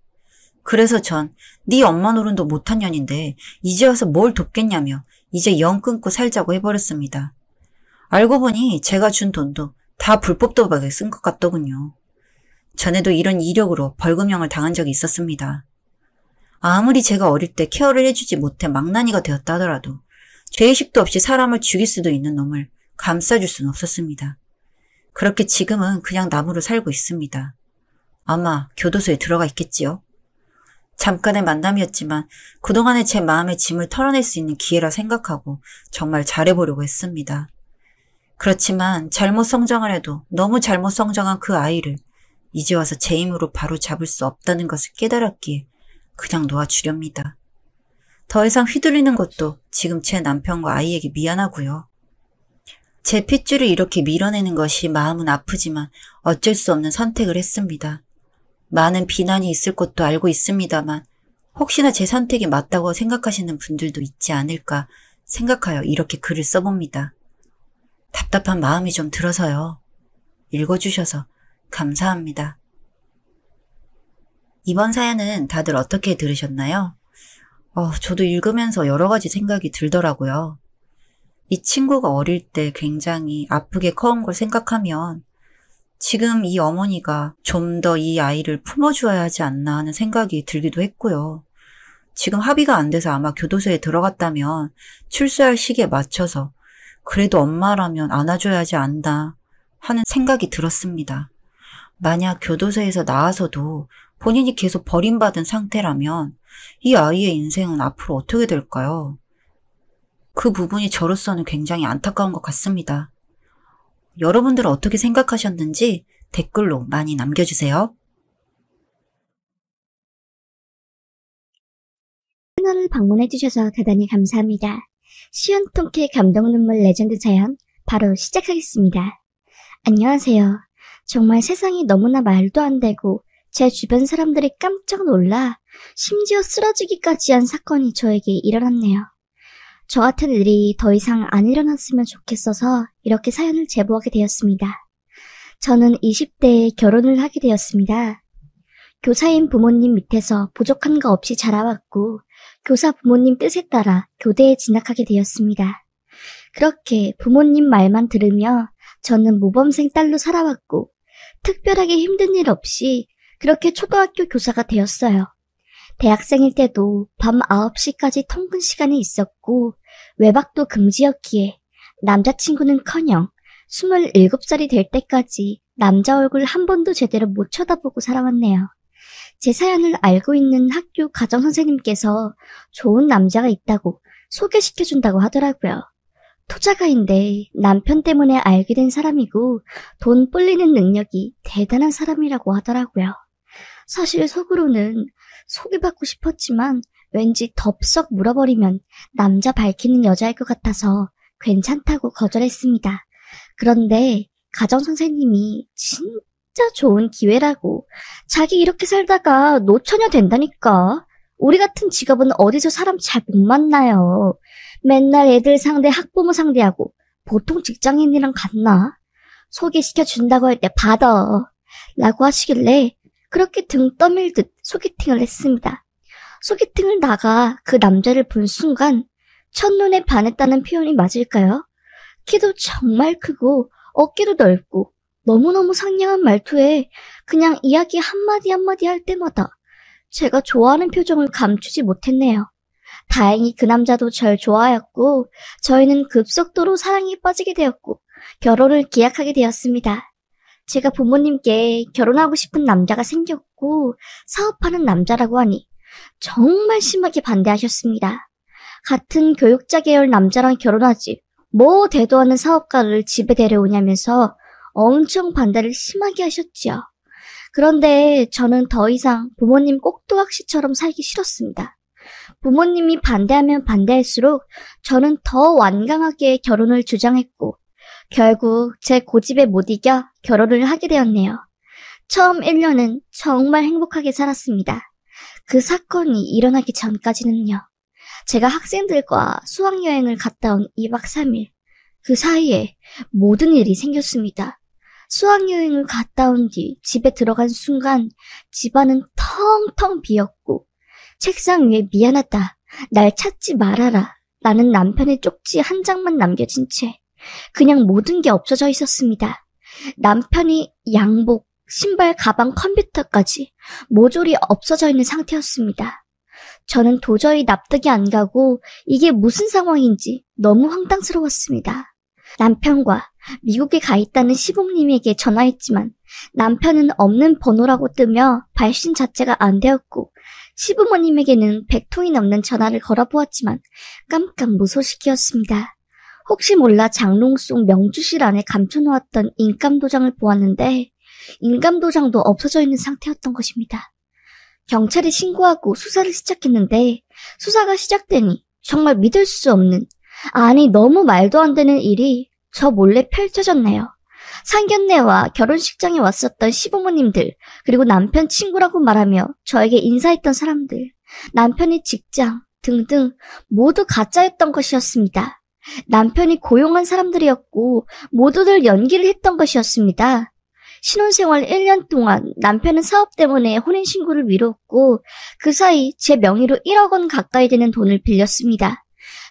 그래서 전 네 엄마 노릇도 못한 년인데 이제 와서 뭘 돕겠냐며 이제 영 끊고 살자고 해버렸습니다. 알고 보니 제가 준 돈도 다 불법 도박에 쓴 것 같더군요. 전에도 이런 이력으로 벌금형을 당한 적이 있었습니다. 아무리 제가 어릴 때 케어를 해주지 못해 망나니가 되었다 하더라도 죄의식도 없이 사람을 죽일 수도 있는 놈을 감싸줄 수는 없었습니다. 그렇게 지금은 그냥 나무로 살고 있습니다. 아마 교도소에 들어가 있겠지요. 잠깐의 만남이었지만 그동안의 제 마음의 짐을 털어낼 수 있는 기회라 생각하고 정말 잘해보려고 했습니다. 그렇지만 잘못 성장을 해도 너무 잘못 성장한 그 아이를 이제 와서 제 힘으로 바로 잡을 수 없다는 것을 깨달았기에 그냥 놓아주렵니다. 더 이상 휘둘리는 것도 지금 제 남편과 아이에게 미안하고요. 제 핏줄을 이렇게 밀어내는 것이 마음은 아프지만 어쩔 수 없는 선택을 했습니다. 많은 비난이 있을 것도 알고 있습니다만 혹시나 제 선택이 맞다고 생각하시는 분들도 있지 않을까 생각하여 이렇게 글을 써봅니다. 답답한 마음이 좀 들어서요. 읽어주셔서 감사합니다. 이번 사연은 다들 어떻게 들으셨나요? 저도 읽으면서 여러 가지 생각이 들더라고요. 이 친구가 어릴 때 굉장히 아프게 커온 걸 생각하면 지금 이 어머니가 좀 더 이 아이를 품어주어야 하지 않나 하는 생각이 들기도 했고요. 지금 합의가 안 돼서 아마 교도소에 들어갔다면 출소할 시기에 맞춰서 그래도 엄마라면 안아줘야 하지 않나 하는 생각이 들었습니다. 만약 교도소에서 나와서도 본인이 계속 버림받은 상태라면 이 아이의 인생은 앞으로 어떻게 될까요? 그 부분이 저로서는 굉장히 안타까운 것 같습니다. 여러분들은 어떻게 생각하셨는지 댓글로 많이 남겨주세요. 채널을 방문해주셔서 대단히 감사합니다. 시원통쾌 감동 눈물 레전드 사연 바로 시작하겠습니다. 안녕하세요. 정말 세상이 너무나 말도 안 되고 제 주변 사람들이 깜짝 놀라 심지어 쓰러지기까지 한 사건이 저에게 일어났네요. 저 같은 일이 더 이상 안 일어났으면 좋겠어서 이렇게 사연을 제보하게 되었습니다. 저는 20대에 결혼을 하게 되었습니다. 교사인 부모님 밑에서 부족한 거 없이 자라왔고 교사 부모님 뜻에 따라 교대에 진학하게 되었습니다. 그렇게 부모님 말만 들으며 저는 모범생 딸로 살아왔고 특별하게 힘든 일 없이 그렇게 초등학교 교사가 되었어요. 대학생일 때도 밤 9시까지 통근 시간이 있었고 외박도 금지였기에 남자친구는커녕 27살이 될 때까지 남자 얼굴 한 번도 제대로 못 쳐다보고 살아왔네요. 제 사연을 알고 있는 학교 가정선생님께서 좋은 남자가 있다고 소개시켜준다고 하더라고요. 토자가인데 남편 때문에 알게 된 사람이고 돈 불리는 능력이 대단한 사람이라고 하더라고요. 사실 속으로는 소개받고 싶었지만 왠지 덥석 물어버리면 남자 밝히는 여자일 것 같아서 괜찮다고 거절했습니다. 그런데 가정선생님이 진짜 좋은 기회라고 자기 이렇게 살다가 노처녀 된다니까. 우리 같은 직업은 어디서 사람 잘 못 만나요. 맨날 애들 상대 학부모 상대하고 보통 직장인이랑 같나? 소개시켜준다고 할 때 받아 라고 하시길래 그렇게 등 떠밀듯 소개팅을 했습니다. 소개팅을 나가 그 남자를 본 순간 첫눈에 반했다는 표현이 맞을까요? 키도 정말 크고 어깨도 넓고 너무너무 상냥한 말투에 그냥 이야기 한마디 한마디 할 때마다 제가 좋아하는 표정을 감추지 못했네요. 다행히 그 남자도 절 좋아하였고 저희는 급속도로 사랑에 빠지게 되었고 결혼을 기약하게 되었습니다. 제가 부모님께 결혼하고 싶은 남자가 생겼고 사업하는 남자라고 하니 정말 심하게 반대하셨습니다. 같은 교육자 계열 남자랑 결혼하지 뭐 대도 않는 사업가를 집에 데려오냐면서 엄청 반대를 심하게 하셨지요. 그런데 저는 더 이상 부모님 꼭두각시처럼 살기 싫었습니다. 부모님이 반대하면 반대할수록 저는 더 완강하게 결혼을 주장했고 결국 제 고집에 못 이겨 결혼을 하게 되었네요. 처음 1년은 정말 행복하게 살았습니다. 그 사건이 일어나기 전까지는요. 제가 학생들과 수학여행을 갔다 온 2박 3일. 그 사이에 모든 일이 생겼습니다. 수학여행을 갔다 온 뒤 집에 들어간 순간 집안은 텅텅 비었고 책상 위에 미안하다, 날 찾지 말아라 라는 남편의 쪽지 한 장만 남겨진 채 그냥 모든 게 없어져 있었습니다. 남편이 양복, 신발, 가방, 컴퓨터까지 모조리 없어져 있는 상태였습니다. 저는 도저히 납득이 안 가고 이게 무슨 상황인지 너무 황당스러웠습니다. 남편과 미국에 가 있다는 시부모님에게 전화했지만 남편은 없는 번호라고 뜨며 발신 자체가 안 되었고 시부모님에게는 100통이 넘는 전화를 걸어보았지만 깜깜 무소식이었습니다. 혹시 몰라 장롱 속 명주실 안에 감춰놓았던 인감도장을 보았는데 인감도장도 없어져 있는 상태였던 것입니다. 경찰에 신고하고 수사를 시작했는데 수사가 시작되니 정말 믿을 수 없는, 아니 너무 말도 안 되는 일이 저 몰래 펼쳐졌네요. 상견례와 결혼식장에 왔었던 시부모님들, 그리고 남편 친구라고 말하며 저에게 인사했던 사람들, 남편의 직장 등등 모두 가짜였던 것이었습니다. 남편이 고용한 사람들이었고 모두들 연기를 했던 것이었습니다. 신혼생활 1년 동안 남편은 사업 때문에 혼인신고를 미뤘고 그 사이 제 명의로 1억 원 가까이 되는 돈을 빌렸습니다.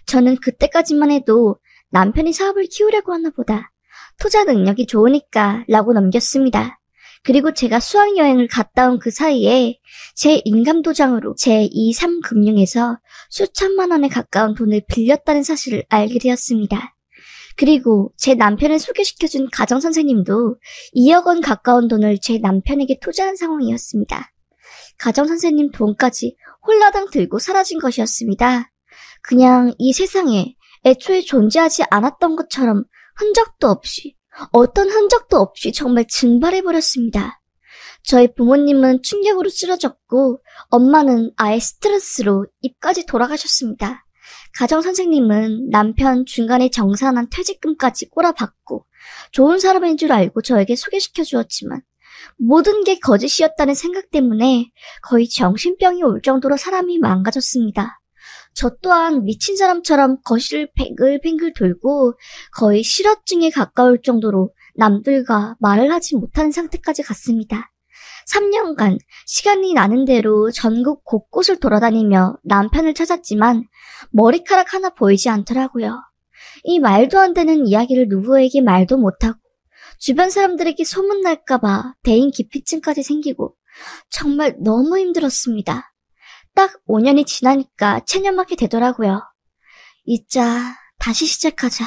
저는 그때까지만 해도 남편이 사업을 키우려고 하나 보다, 투자 능력이 좋으니까 라고 넘겼습니다. 그리고 제가 수학여행을 갔다 온 그 사이에 제 인감도장으로 제23금융에서 수천만 원에 가까운 돈을 빌렸다는 사실을 알게 되었습니다. 그리고 제 남편을 소개시켜준 가정선생님도 2억 원 가까운 돈을 제 남편에게 투자한 상황이었습니다. 가정선생님 돈까지 홀라당 들고 사라진 것이었습니다. 그냥 이 세상에 애초에 존재하지 않았던 것처럼 흔적도 없이, 어떤 흔적도 없이 정말 증발해버렸습니다. 저희 부모님은 충격으로 쓰러졌고 엄마는 아예 스트레스로 입까지 돌아가셨습니다. 가정선생님은 남편 중간에 정산한 퇴직금까지 꼬라박고 좋은 사람인 줄 알고 저에게 소개시켜 주었지만 모든 게 거짓이었다는 생각 때문에 거의 정신병이 올 정도로 사람이 망가졌습니다. 저 또한 미친 사람처럼 거실을 뱅글뱅글 돌고 거의 실어증에 가까울 정도로 남들과 말을 하지 못하는 상태까지 갔습니다. 3년간 시간이 나는 대로 전국 곳곳을 돌아다니며 남편을 찾았지만 머리카락 하나 보이지 않더라고요. 이 말도 안 되는 이야기를 누구에게 말도 못하고 주변 사람들에게 소문날까봐 대인 기피증까지 생기고 정말 너무 힘들었습니다. 딱 5년이 지나니까 체념하게 되더라고요. 잊자, 다시 시작하자,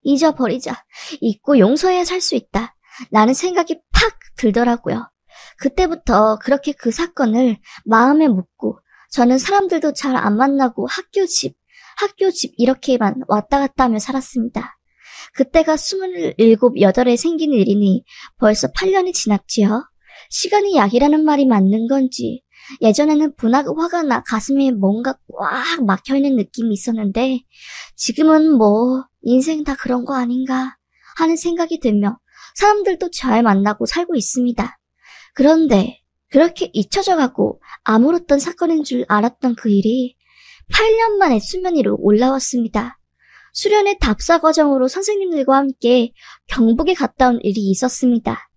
잊어버리자, 잊고 용서해야 살 수 있다. 라는 생각이 팍 들더라고요. 그때부터 그렇게 그 사건을 마음에 묻고 저는 사람들도 잘 안 만나고 학교 집 이렇게만 왔다 갔다 하며 살았습니다. 그때가 27, 8에 생긴 일이니 벌써 8년이 지났지요. 시간이 약이라는 말이 맞는 건지 예전에는 분하고 화가 나 가슴에 뭔가 꽉 막혀있는 느낌이 있었는데 지금은 뭐 인생 다 그런 거 아닌가 하는 생각이 들며 사람들도 잘 만나고 살고 있습니다. 그런데 그렇게 잊혀져가고 아무렇던 사건인 줄 알았던 그 일이 8년 만에 수면 위로 올라왔습니다. 수련회 답사 과정으로 선생님들과 함께 경북에 갔다 온 일이 있었습니다.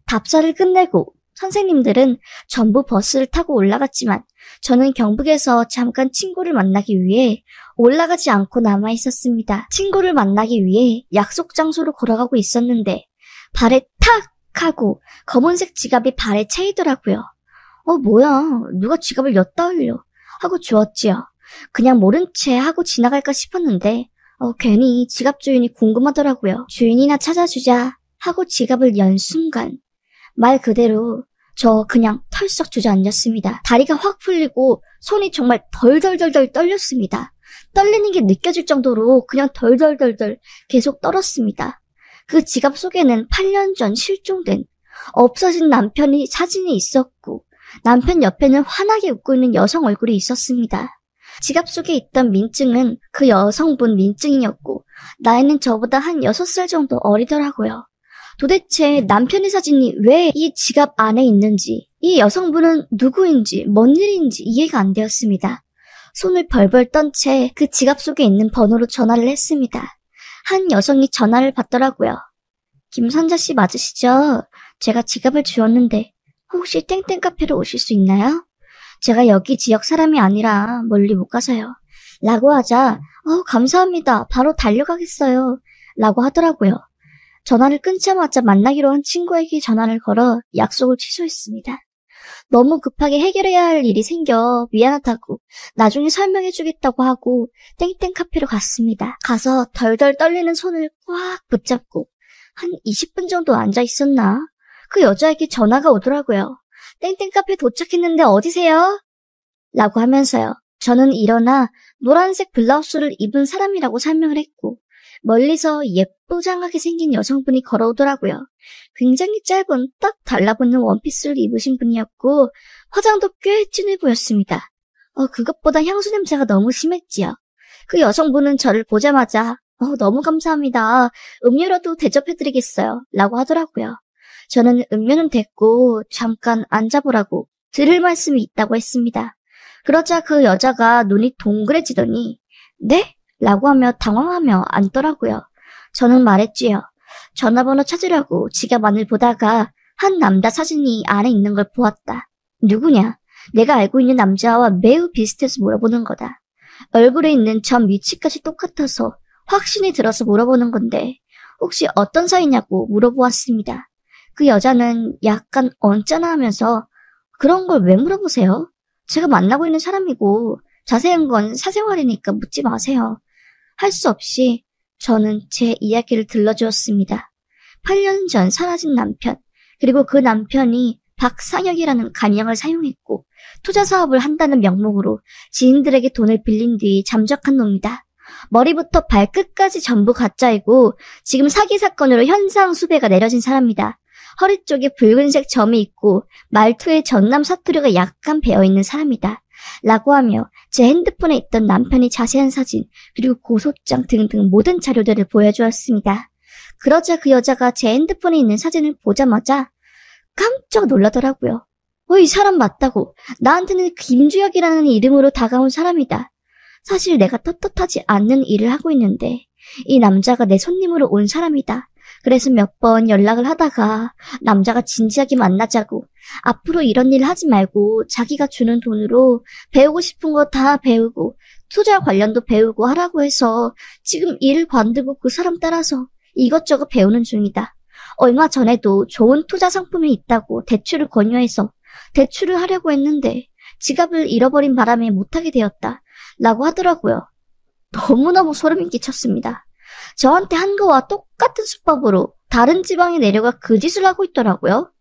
답사를 끝내고 선생님들은 전부 버스를 타고 올라갔지만 저는 경북에서 잠깐 친구를 만나기 위해 올라가지 않고 남아 있었습니다. 친구를 만나기 위해 약속 장소로 걸어가고 있었는데 발에 탁 하고 검은색 지갑이 발에 차이더라고요. 뭐야, 누가 지갑을 엿다 흘려 하고 주었지요. 그냥 모른 채 하고 지나갈까 싶었는데 괜히 지갑 주인이 궁금하더라고요. 주인이나 찾아주자 하고 지갑을 연 순간 말 그대로 저 그냥 털썩 주저앉았습니다. 다리가 확 풀리고 손이 정말 덜덜덜덜 떨렸습니다. 떨리는 게 느껴질 정도로 그냥 덜덜덜덜 계속 떨었습니다. 그 지갑 속에는 8년 전 실종된 없어진 남편이 사진이 있었고 남편 옆에는 환하게 웃고 있는 여성 얼굴이 있었습니다. 지갑 속에 있던 민증은 그 여성분 민증이었고 나이는 저보다 한 6살 정도 어리더라고요. 도대체 남편의 사진이 왜 이 지갑 안에 있는지, 이 여성분은 누구인지, 뭔 일인지 이해가 안 되었습니다. 손을 벌벌 떤 채 그 지갑 속에 있는 번호로 전화를 했습니다. 한 여성이 전화를 받더라고요. 김선자 씨 맞으시죠? 제가 지갑을 주었는데 혹시 땡땡 카페로 오실 수 있나요? 제가 여기 지역 사람이 아니라 멀리 못 가서요. 라고 하자 감사합니다. 바로 달려가겠어요. 라고 하더라고요. 전화를 끊자마자 만나기로 한 친구에게 전화를 걸어 약속을 취소했습니다. 너무 급하게 해결해야 할 일이 생겨 미안하다고 나중에 설명해주겠다고 하고 땡땡 카페로 갔습니다. 가서 덜덜 떨리는 손을 꽉 붙잡고 한 20분 정도 앉아 있었나? 그 여자에게 전화가 오더라고요. 땡땡 카페 도착했는데 어디세요? 라고 하면서요. 저는 일어나 노란색 블라우스를 입은 사람이라고 설명을 했고 멀리서 예쁘장하게 생긴 여성분이 걸어오더라고요. 굉장히 짧은 딱 달라붙는 원피스를 입으신 분이었고 화장도 꽤 진해 보였습니다. 그것보다 향수 냄새가 너무 심했지요. 그 여성분은 저를 보자마자 너무 감사합니다. 음료라도 대접해드리겠어요. 라고 하더라고요. 저는 음료는 됐고 잠깐 앉아보라고 들을 말씀이 있다고 했습니다. 그러자 그 여자가 눈이 동그래지더니 네? 라고 하며 당황하며 앉더라고요. 저는 말했지요. 전화번호 찾으려고 지갑 안을 보다가 한 남자 사진이 안에 있는 걸 보았다. 누구냐? 내가 알고 있는 남자와 매우 비슷해서 물어보는 거다. 얼굴에 있는 점 위치까지 똑같아서 확신이 들어서 물어보는 건데 혹시 어떤 사이냐고 물어보았습니다. 그 여자는 약간 언짢아하면서 그런 걸 왜 물어보세요? 제가 만나고 있는 사람이고 자세한 건 사생활이니까 묻지 마세요. 할 수 없이 저는 제 이야기를 들려주었습니다. 8년 전 사라진 남편, 그리고 그 남편이 박상혁이라는 가명을 사용했고 투자 사업을 한다는 명목으로 지인들에게 돈을 빌린 뒤 잠적한 놈이다. 머리부터 발끝까지 전부 가짜이고 지금 사기 사건으로 현상 수배가 내려진 사람이다. 허리 쪽에 붉은색 점이 있고 말투에 전남 사투리가 약간 배어있는 사람이다. 라고 하며 제 핸드폰에 있던 남편의 자세한 사진 그리고 고소장 등등 모든 자료들을 보여주었습니다. 그러자 그 여자가 제 핸드폰에 있는 사진을 보자마자 깜짝 놀라더라고요. 이 사람 맞다고. 나한테는 김주혁이라는 이름으로 다가온 사람이다. 사실 내가 떳떳하지 않는 일을 하고 있는데 이 남자가 내 손님으로 온 사람이다. 그래서 몇 번 연락을 하다가 남자가 진지하게 만나자고 앞으로 이런 일 하지 말고 자기가 주는 돈으로 배우고 싶은 거 다 배우고 투자 관련도 배우고 하라고 해서 지금 일을 관두고 그 사람 따라서 이것저것 배우는 중이다. 얼마 전에도 좋은 투자 상품이 있다고 대출을 권유해서 대출을 하려고 했는데 지갑을 잃어버린 바람에 못하게 되었다. 라고 하더라고요. 너무너무 소름이 끼쳤습니다. 저한테 한 거와 똑같은 수법으로 다른 지방에 내려가 그 짓을 하고 있더라고요.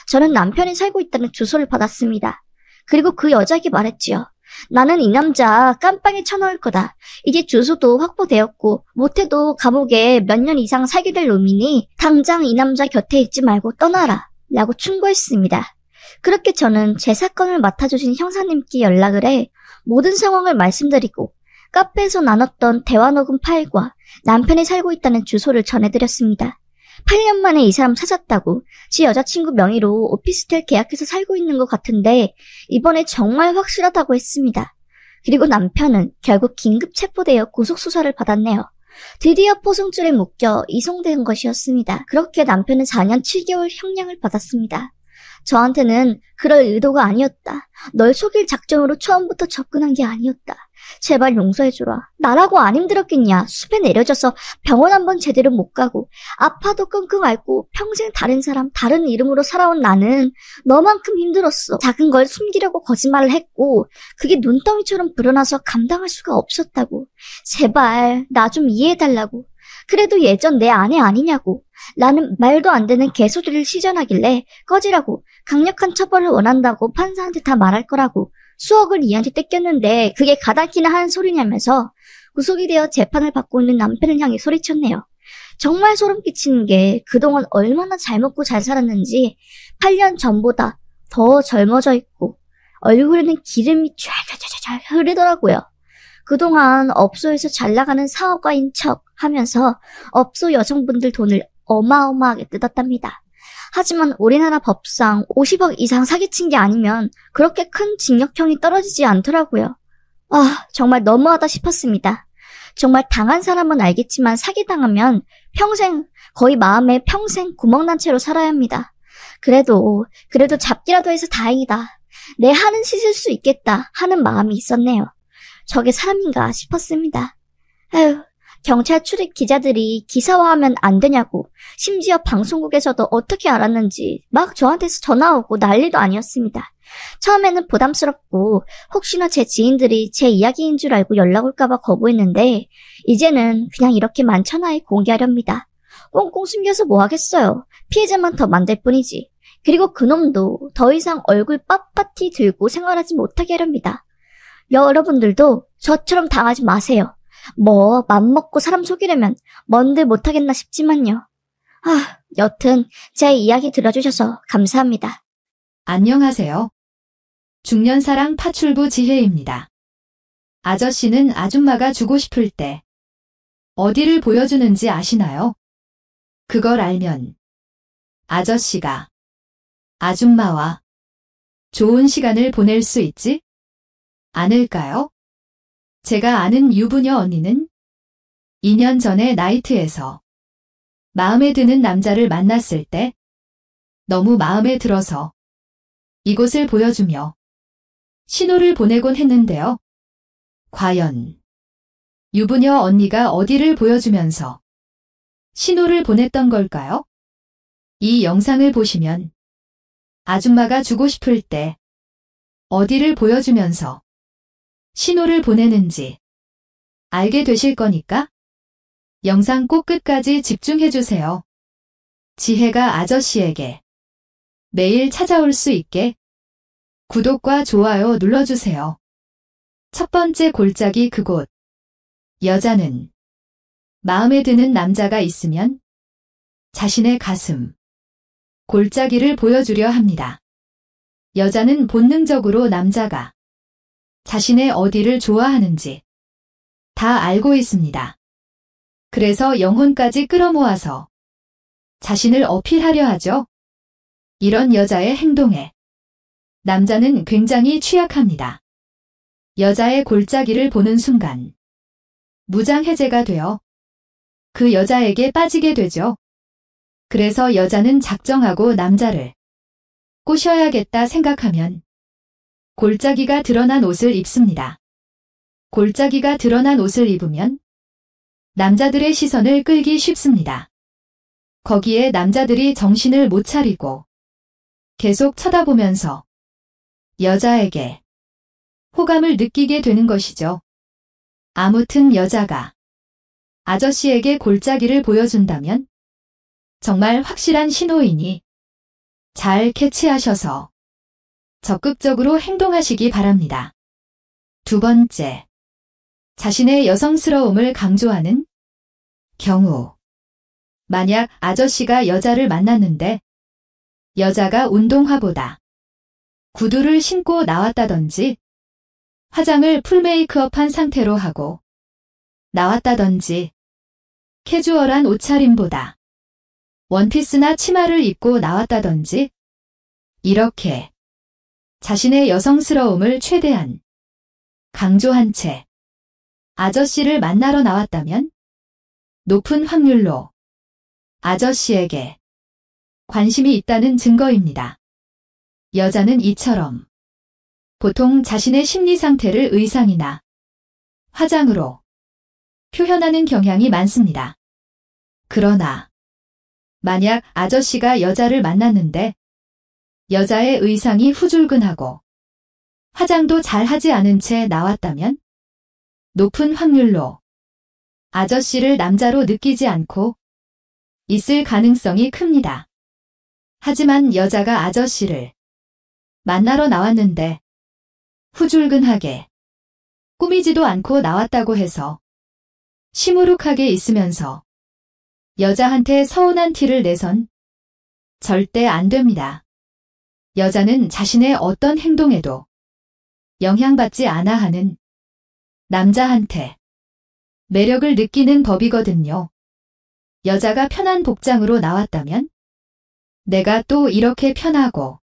저는 남편이 살고 있다는 주소를 받았습니다. 그리고 그 여자에게 말했지요. 나는 이 남자 깜빵에 쳐넣을 거다. 이제 주소도 확보되었고 못해도 감옥에 몇 년 이상 살게 될 놈이니 당장 이 남자 곁에 있지 말고 떠나라. 라고 충고했습니다. 그렇게 저는 제 사건을 맡아주신 형사님께 연락을 해 모든 상황을 말씀드리고 카페에서 나눴던 대화 녹음 파일과 남편이 살고 있다는 주소를 전해드렸습니다. 8년 만에 이 사람 찾았다고 지 여자친구 명의로 오피스텔 계약해서 살고 있는 것 같은데 이번에 정말 확실하다고 했습니다. 그리고 남편은 결국 긴급 체포되어 구속수사를 받았네요. 드디어 포승줄에 묶여 이송된 것이었습니다. 그렇게 남편은 4년 7개월 형량을 받았습니다. 저한테는 그럴 의도가 아니었다. 널 속일 작정으로 처음부터 접근한 게 아니었다. 제발 용서해줘라. 나라고 안 힘들었겠냐. 숲에 내려져서 병원 한번 제대로 못 가고 아파도 끙끙 앓고 평생 다른 사람, 다른 이름으로 살아온 나는 너만큼 힘들었어. 작은 걸 숨기려고 거짓말을 했고 그게 눈덩이처럼 불어나서 감당할 수가 없었다고. 제발 나 좀 이해해달라고. 그래도 예전 내 아내 아니냐고. 라는 말도 안 되는 개소리를 시전하길래 꺼지라고. 강력한 처벌을 원한다고 판사한테 다 말할 거라고. 수억을 이한테 뺏겼는데 그게 가당키나 하는 소리냐면서 구속이 되어 재판을 받고 있는 남편을 향해 소리쳤네요. 정말 소름 끼치는 게 그동안 얼마나 잘 먹고 잘 살았는지 8년 전보다 더 젊어져 있고 얼굴에는 기름이 쫙쫙쫙 흐르더라고요. 그동안 업소에서 잘 나가는 사업가인 척 하면서 업소 여성분들 돈을 어마어마하게 뜯었답니다. 하지만 우리나라 법상 50억 이상 사기친 게 아니면 그렇게 큰 징역형이 떨어지지 않더라고요. 정말 너무하다 싶었습니다. 정말 당한 사람은 알겠지만 사기당하면 평생, 거의 마음에 평생 구멍난 채로 살아야 합니다. 그래도 잡기라도 해서 다행이다. 내 한은 씻을 수 있겠다 하는 마음이 있었네요. 저게 사람인가 싶었습니다. 경찰 출입 기자들이 기사화하면 안 되냐고, 심지어 방송국에서도 어떻게 알았는지 막 저한테서 전화 오고 난리도 아니었습니다. 처음에는 부담스럽고 혹시나 제 지인들이 제 이야기인 줄 알고 연락 올까봐 거부했는데 이제는 그냥 이렇게 만천하에 공개하렵니다. 꽁꽁 숨겨서 뭐 하겠어요. 피해자만 더 만들 뿐이지. 그리고 그놈도 더 이상 얼굴 빳빳이 들고 생활하지 못하게 하렵니다. 여러분들도 저처럼 당하지 마세요. 뭐 맘먹고 사람 속이려면 뭔들 못하겠나 싶지만요. 여튼 제 이야기 들어주셔서 감사합니다. 안녕하세요. 중년사랑 파출부 지혜입니다. 아저씨는 아줌마가 주고 싶을 때 어디를 보여주는지 아시나요? 그걸 알면 아저씨가 아줌마와 좋은 시간을 보낼 수 있지 않을까요? 제가 아는 유부녀 언니는 2년 전에 나이트에서 마음에 드는 남자를 만났을 때 너무 마음에 들어서 이곳을 보여주며 신호를 보내곤 했는데요. 과연 유부녀 언니가 어디를 보여주면서 신호를 보냈던 걸까요? 이 영상을 보시면 아줌마가 주고 싶을 때 어디를 보여주면서 신호를 보내는지 알게 되실 거니까 영상 꼭 끝까지 집중해주세요. 지혜가 아저씨에게 매일 찾아올 수 있게 구독과 좋아요 눌러주세요. 첫 번째 골짜기 그곳. 여자는 마음에 드는 남자가 있으면 자신의 가슴, 골짜기를 보여주려 합니다. 여자는 본능적으로 남자가 자신의 어디를 좋아하는지 다 알고 있습니다. 그래서 영혼까지 끌어모아서 자신을 어필하려 하죠. 이런 여자의 행동에 남자는 굉장히 취약합니다. 여자의 골짜기를 보는 순간 무장해제가 되어 그 여자에게 빠지게 되죠. 그래서 여자는 작정하고 남자를 꼬셔야겠다 생각하면 골짜기가 드러난 옷을 입습니다. 골짜기가 드러난 옷을 입으면 남자들의 시선을 끌기 쉽습니다. 거기에 남자들이 정신을 못 차리고 계속 쳐다보면서 여자에게 호감을 느끼게 되는 것이죠. 아무튼 여자가 아저씨에게 골짜기를 보여준다면 정말 확실한 신호이니 잘 캐치하셔서 적극적으로 행동하시기 바랍니다. 두 번째, 자신의 여성스러움을 강조하는 경우. 만약 아저씨가 여자를 만났는데 여자가 운동화보다 구두를 신고 나왔다든지 화장을 풀 메이크업한 상태로 하고 나왔다든지 캐주얼한 옷차림보다 원피스나 치마를 입고 나왔다든지 이렇게 자신의 여성스러움을 최대한 강조한 채 아저씨를 만나러 나왔다면 높은 확률로 아저씨에게 관심이 있다는 증거입니다. 여자는 이처럼 보통 자신의 심리 상태를 의상이나 화장으로 표현하는 경향이 많습니다. 그러나 만약 아저씨가 여자를 만났는데 여자의 의상이 후줄근하고 화장도 잘 하지 않은 채 나왔다면 높은 확률로 아저씨를 남자로 느끼지 않고 있을 가능성이 큽니다. 하지만 여자가 아저씨를 만나러 나왔는데 후줄근하게 꾸미지도 않고 나왔다고 해서 시무룩하게 있으면서 여자한테 서운한 티를 내선 절대 안 됩니다. 여자는 자신의 어떤 행동에도 영향받지 않아 하는 남자한테 매력을 느끼는 법이거든요. 여자가 편한 복장으로 나왔다면 내가 또 이렇게 편하고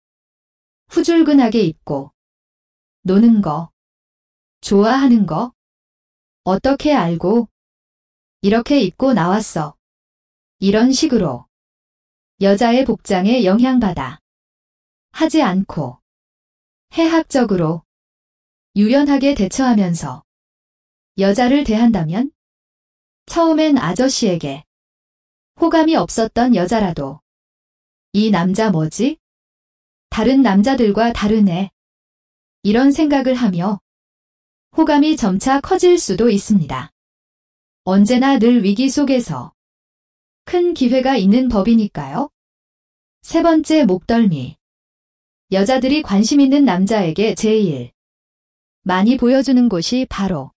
후줄근하게 입고 노는 거, 좋아하는 거 어떻게 알고 이렇게 입고 나왔어. 이런 식으로 여자의 복장에 영향받아 하지 않고 해학적으로 유연하게 대처하면서 여자를 대한다면 처음엔 아저씨에게 호감이 없었던 여자라도 이 남자 뭐지? 다른 남자들과 다르네. 이런 생각을 하며 호감이 점차 커질 수도 있습니다. 언제나 늘 위기 속에서 큰 기회가 있는 법이니까요. 세 번째, 목덜미. 여자들이 관심 있는 남자에게 제일 많이 보여주는 곳이 바로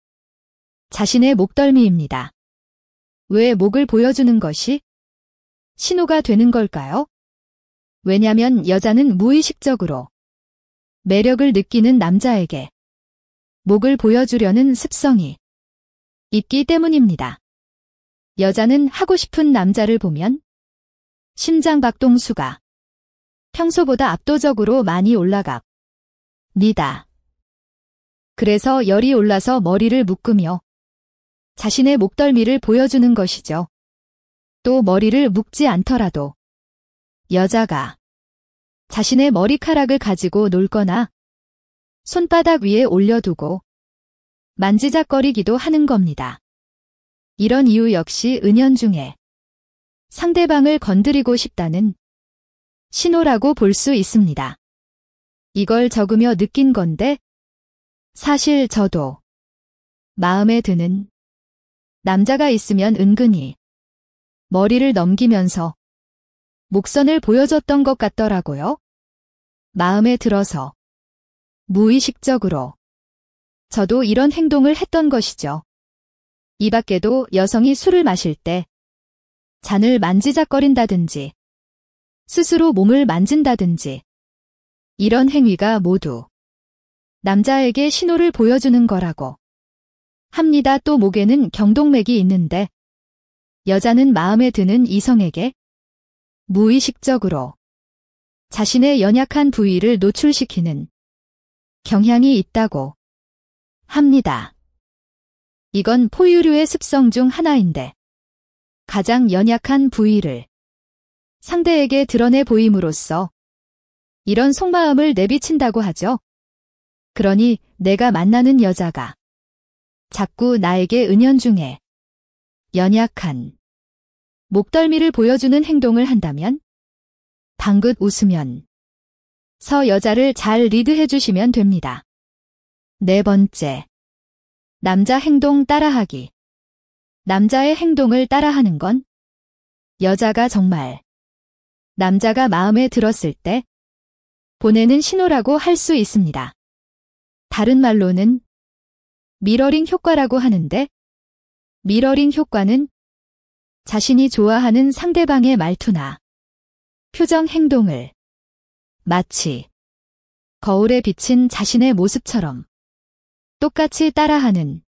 자신의 목덜미입니다. 왜 목을 보여주는 것이 신호가 되는 걸까요? 왜냐면 여자는 무의식적으로 매력을 느끼는 남자에게 목을 보여주려는 습성이 있기 때문입니다. 여자는 하고 싶은 남자를 보면 심장박동수가 평소보다 압도적으로 많이 올라갑니다. 그래서 열이 올라서 머리를 묶으며 자신의 목덜미를 보여주는 것이죠. 또 머리를 묶지 않더라도 여자가 자신의 머리카락을 가지고 놀거나 손바닥 위에 올려두고 만지작거리기도 하는 겁니다. 이런 이유 역시 은연중에 상대방을 건드리고 싶다는 신호라고 볼 수 있습니다. 이걸 적으며 느낀 건데 사실 저도 마음에 드는 남자가 있으면 은근히 머리를 넘기면서 목선을 보여줬던 것 같더라고요. 마음에 들어서 무의식적으로 저도 이런 행동을 했던 것이죠. 이 밖에도 여성이 술을 마실 때 잔을 만지작거린다든지 스스로 몸을 만진다든지 이런 행위가 모두 남자에게 신호를 보여주는 거라고 합니다. 또 목에는 경동맥이 있는데 여자는 마음에 드는 이성에게 무의식적으로 자신의 연약한 부위를 노출시키는 경향이 있다고 합니다. 이건 포유류의 습성 중 하나인데 가장 연약한 부위를 상대에게 드러내 보임으로써 이런 속마음을 내비친다고 하죠. 그러니 내가 만나는 여자가 자꾸 나에게 은연중에 연약한 목덜미를 보여주는 행동을 한다면 방긋 웃으면 서 여자를 잘 리드해 주시면 됩니다. 4번째. 남자 행동 따라하기. 남자의 행동을 따라하는 건 여자가 정말 남자가 마음에 들었을 때 보내는 신호라고 할 수 있습니다. 다른 말로는 미러링 효과라고 하는데, 미러링 효과는 자신이 좋아하는 상대방의 말투나 표정 행동을 마치 거울에 비친 자신의 모습처럼 똑같이 따라하는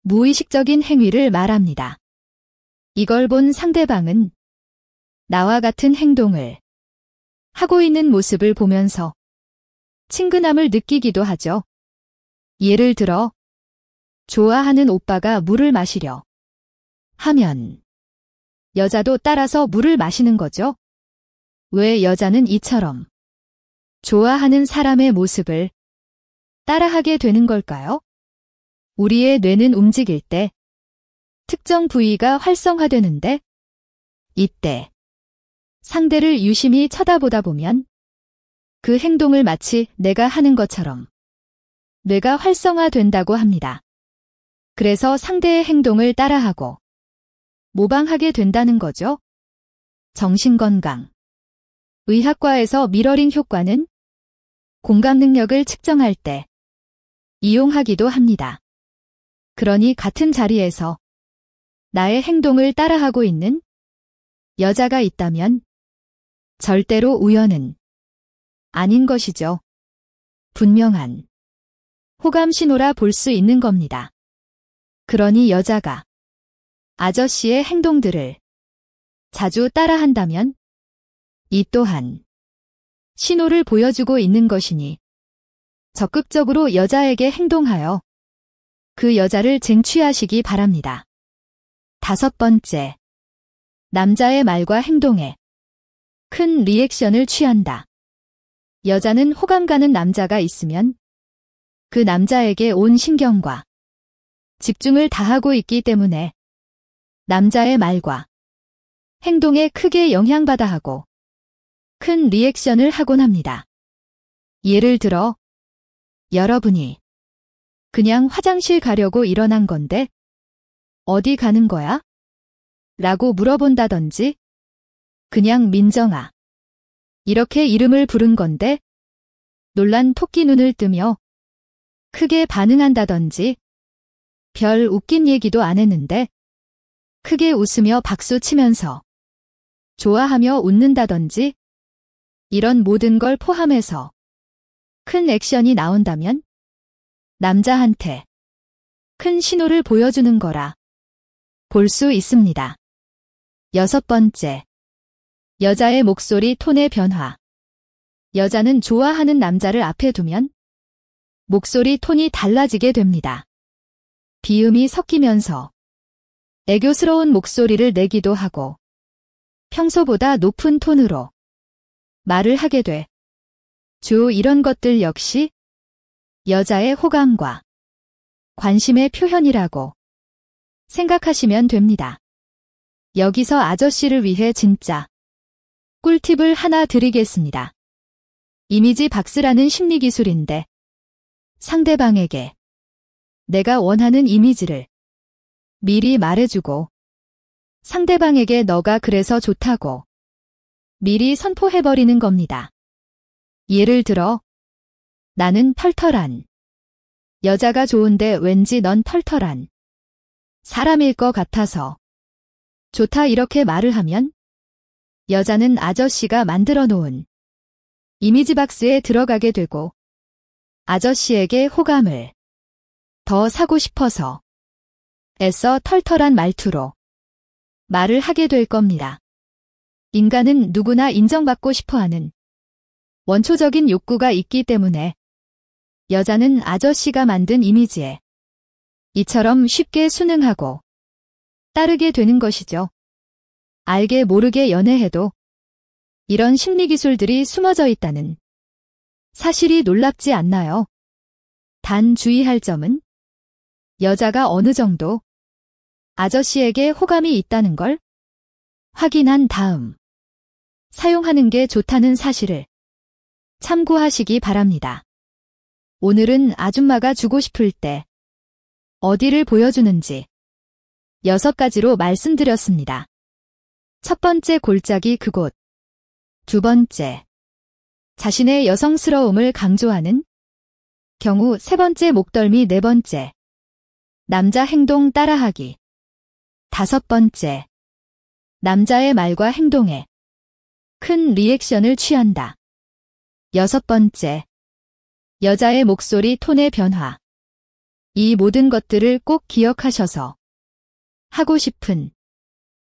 무의식적인 행위를 말합니다. 이걸 본 상대방은 나와 같은 행동을 하고 있는 모습을 보면서 친근함을 느끼기도 하죠. 예를 들어, 좋아하는 오빠가 물을 마시려 하면 여자도 따라서 물을 마시는 거죠. 왜 여자는 이처럼 좋아하는 사람의 모습을 따라하게 되는 걸까요? 우리의 뇌는 움직일 때 특정 부위가 활성화되는데, 이때 상대를 유심히 쳐다보다 보면 그 행동을 마치 내가 하는 것처럼 뇌가 활성화된다고 합니다. 그래서 상대의 행동을 따라하고 모방하게 된다는 거죠. 정신건강 의학과에서 미러링 효과는 공감 능력을 측정할 때 이용하기도 합니다. 그러니 같은 자리에서 나의 행동을 따라하고 있는 여자가 있다면 절대로 우연은 아닌 것이죠. 분명한 호감 신호라 볼 수 있는 겁니다. 그러니 여자가 아저씨의 행동들을 자주 따라한다면 이 또한 신호를 보여주고 있는 것이니 적극적으로 여자에게 행동하여 그 여자를 쟁취하시기 바랍니다. 5번째. 남자의 말과 행동에 큰 리액션을 취한다. 여자는 호감 가는 남자가 있으면 그 남자에게 온 신경과 집중을 다하고 있기 때문에 남자의 말과 행동에 크게 영향받아 하고 큰 리액션을 하곤 합니다. 예를 들어, 여러분이 그냥 화장실 가려고 일어난 건데 어디 가는 거야? 라고 물어본다든지, 그냥 민정아, 이렇게 이름을 부른 건데 놀란 토끼 눈을 뜨며 크게 반응한다든지, 별 웃긴 얘기도 안 했는데 크게 웃으며 박수 치면서 좋아하며 웃는다든지, 이런 모든 걸 포함해서 큰 액션이 나온다면 남자한테 큰 신호를 보여주는 거라 볼 수 있습니다. 6번째. 여자의 목소리 톤의 변화. 여자는 좋아하는 남자를 앞에 두면 목소리 톤이 달라지게 됩니다. 비음이 섞이면서 애교스러운 목소리를 내기도 하고 평소보다 높은 톤으로 말을 하게 돼. 주 이런 것들 역시 여자의 호감과 관심의 표현이라고 생각하시면 됩니다. 여기서 아저씨를 위해 진짜 꿀팁을 하나 드리겠습니다. 이미지 박스라는 심리기술인데, 상대방에게 내가 원하는 이미지를 미리 말해주고 상대방에게 너가 그래서 좋다고 미리 선포해버리는 겁니다. 예를 들어, 나는 털털한 여자가 좋은데 왠지 넌 털털한 사람일 것 같아서 좋다, 이렇게 말을 하면 여자는 아저씨가 만들어 놓은 이미지 박스에 들어가게 되고 아저씨에게 호감을 더 사고 싶어서 애써 털털한 말투로 말을 하게 될 겁니다. 인간은 누구나 인정받고 싶어하는 원초적인 욕구가 있기 때문에 여자는 아저씨가 만든 이미지에 이처럼 쉽게 순응하고 따르게 되는 것이죠. 알게 모르게 연애해도 이런 심리기술들이 숨어져 있다는 사실이 놀랍지 않나요? 단 주의할 점은 여자가 어느 정도 아저씨에게 호감이 있다는 걸 확인한 다음 사용하는 게 좋다는 사실을 참고하시기 바랍니다. 오늘은 아줌마가 주고 싶을 때 어디를 보여주는지 6가지로 말씀드렸습니다. 첫 번째 골짜기 그곳. 두 번째, 자신의 여성스러움을 강조하는 경우. 세 번째, 목덜미. 네 번째, 남자 행동 따라하기. 다섯 번째, 남자의 말과 행동에 큰 리액션을 취한다. 여섯 번째, 여자의 목소리 톤의 변화. 이 모든 것들을 꼭 기억하셔서 하고 싶은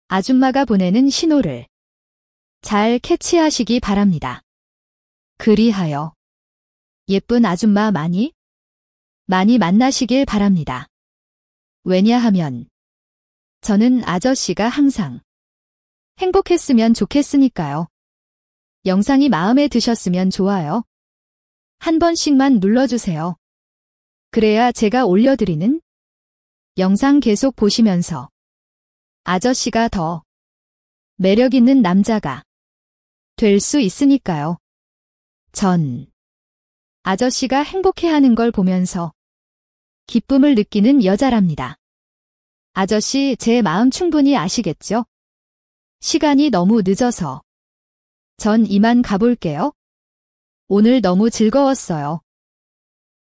아줌마가 보내는 신호를 잘 캐치하시기 바랍니다. 그리하여 예쁜 아줌마 많이 만나시길 바랍니다. 왜냐하면 저는 아저씨가 항상 행복했으면 좋겠으니까요. 영상이 마음에 드셨으면 좋아요 한 번씩만 눌러주세요. 그래야 제가 올려드리는 영상 계속 보시면서 아저씨가 더 매력있는 남자가 될 수 있으니까요. 전 아저씨가 행복해하는 걸 보면서 기쁨을 느끼는 여자랍니다. 아저씨 제 마음 충분히 아시겠죠? 시간이 너무 늦어서 전 이만 가볼게요. 오늘 너무 즐거웠어요.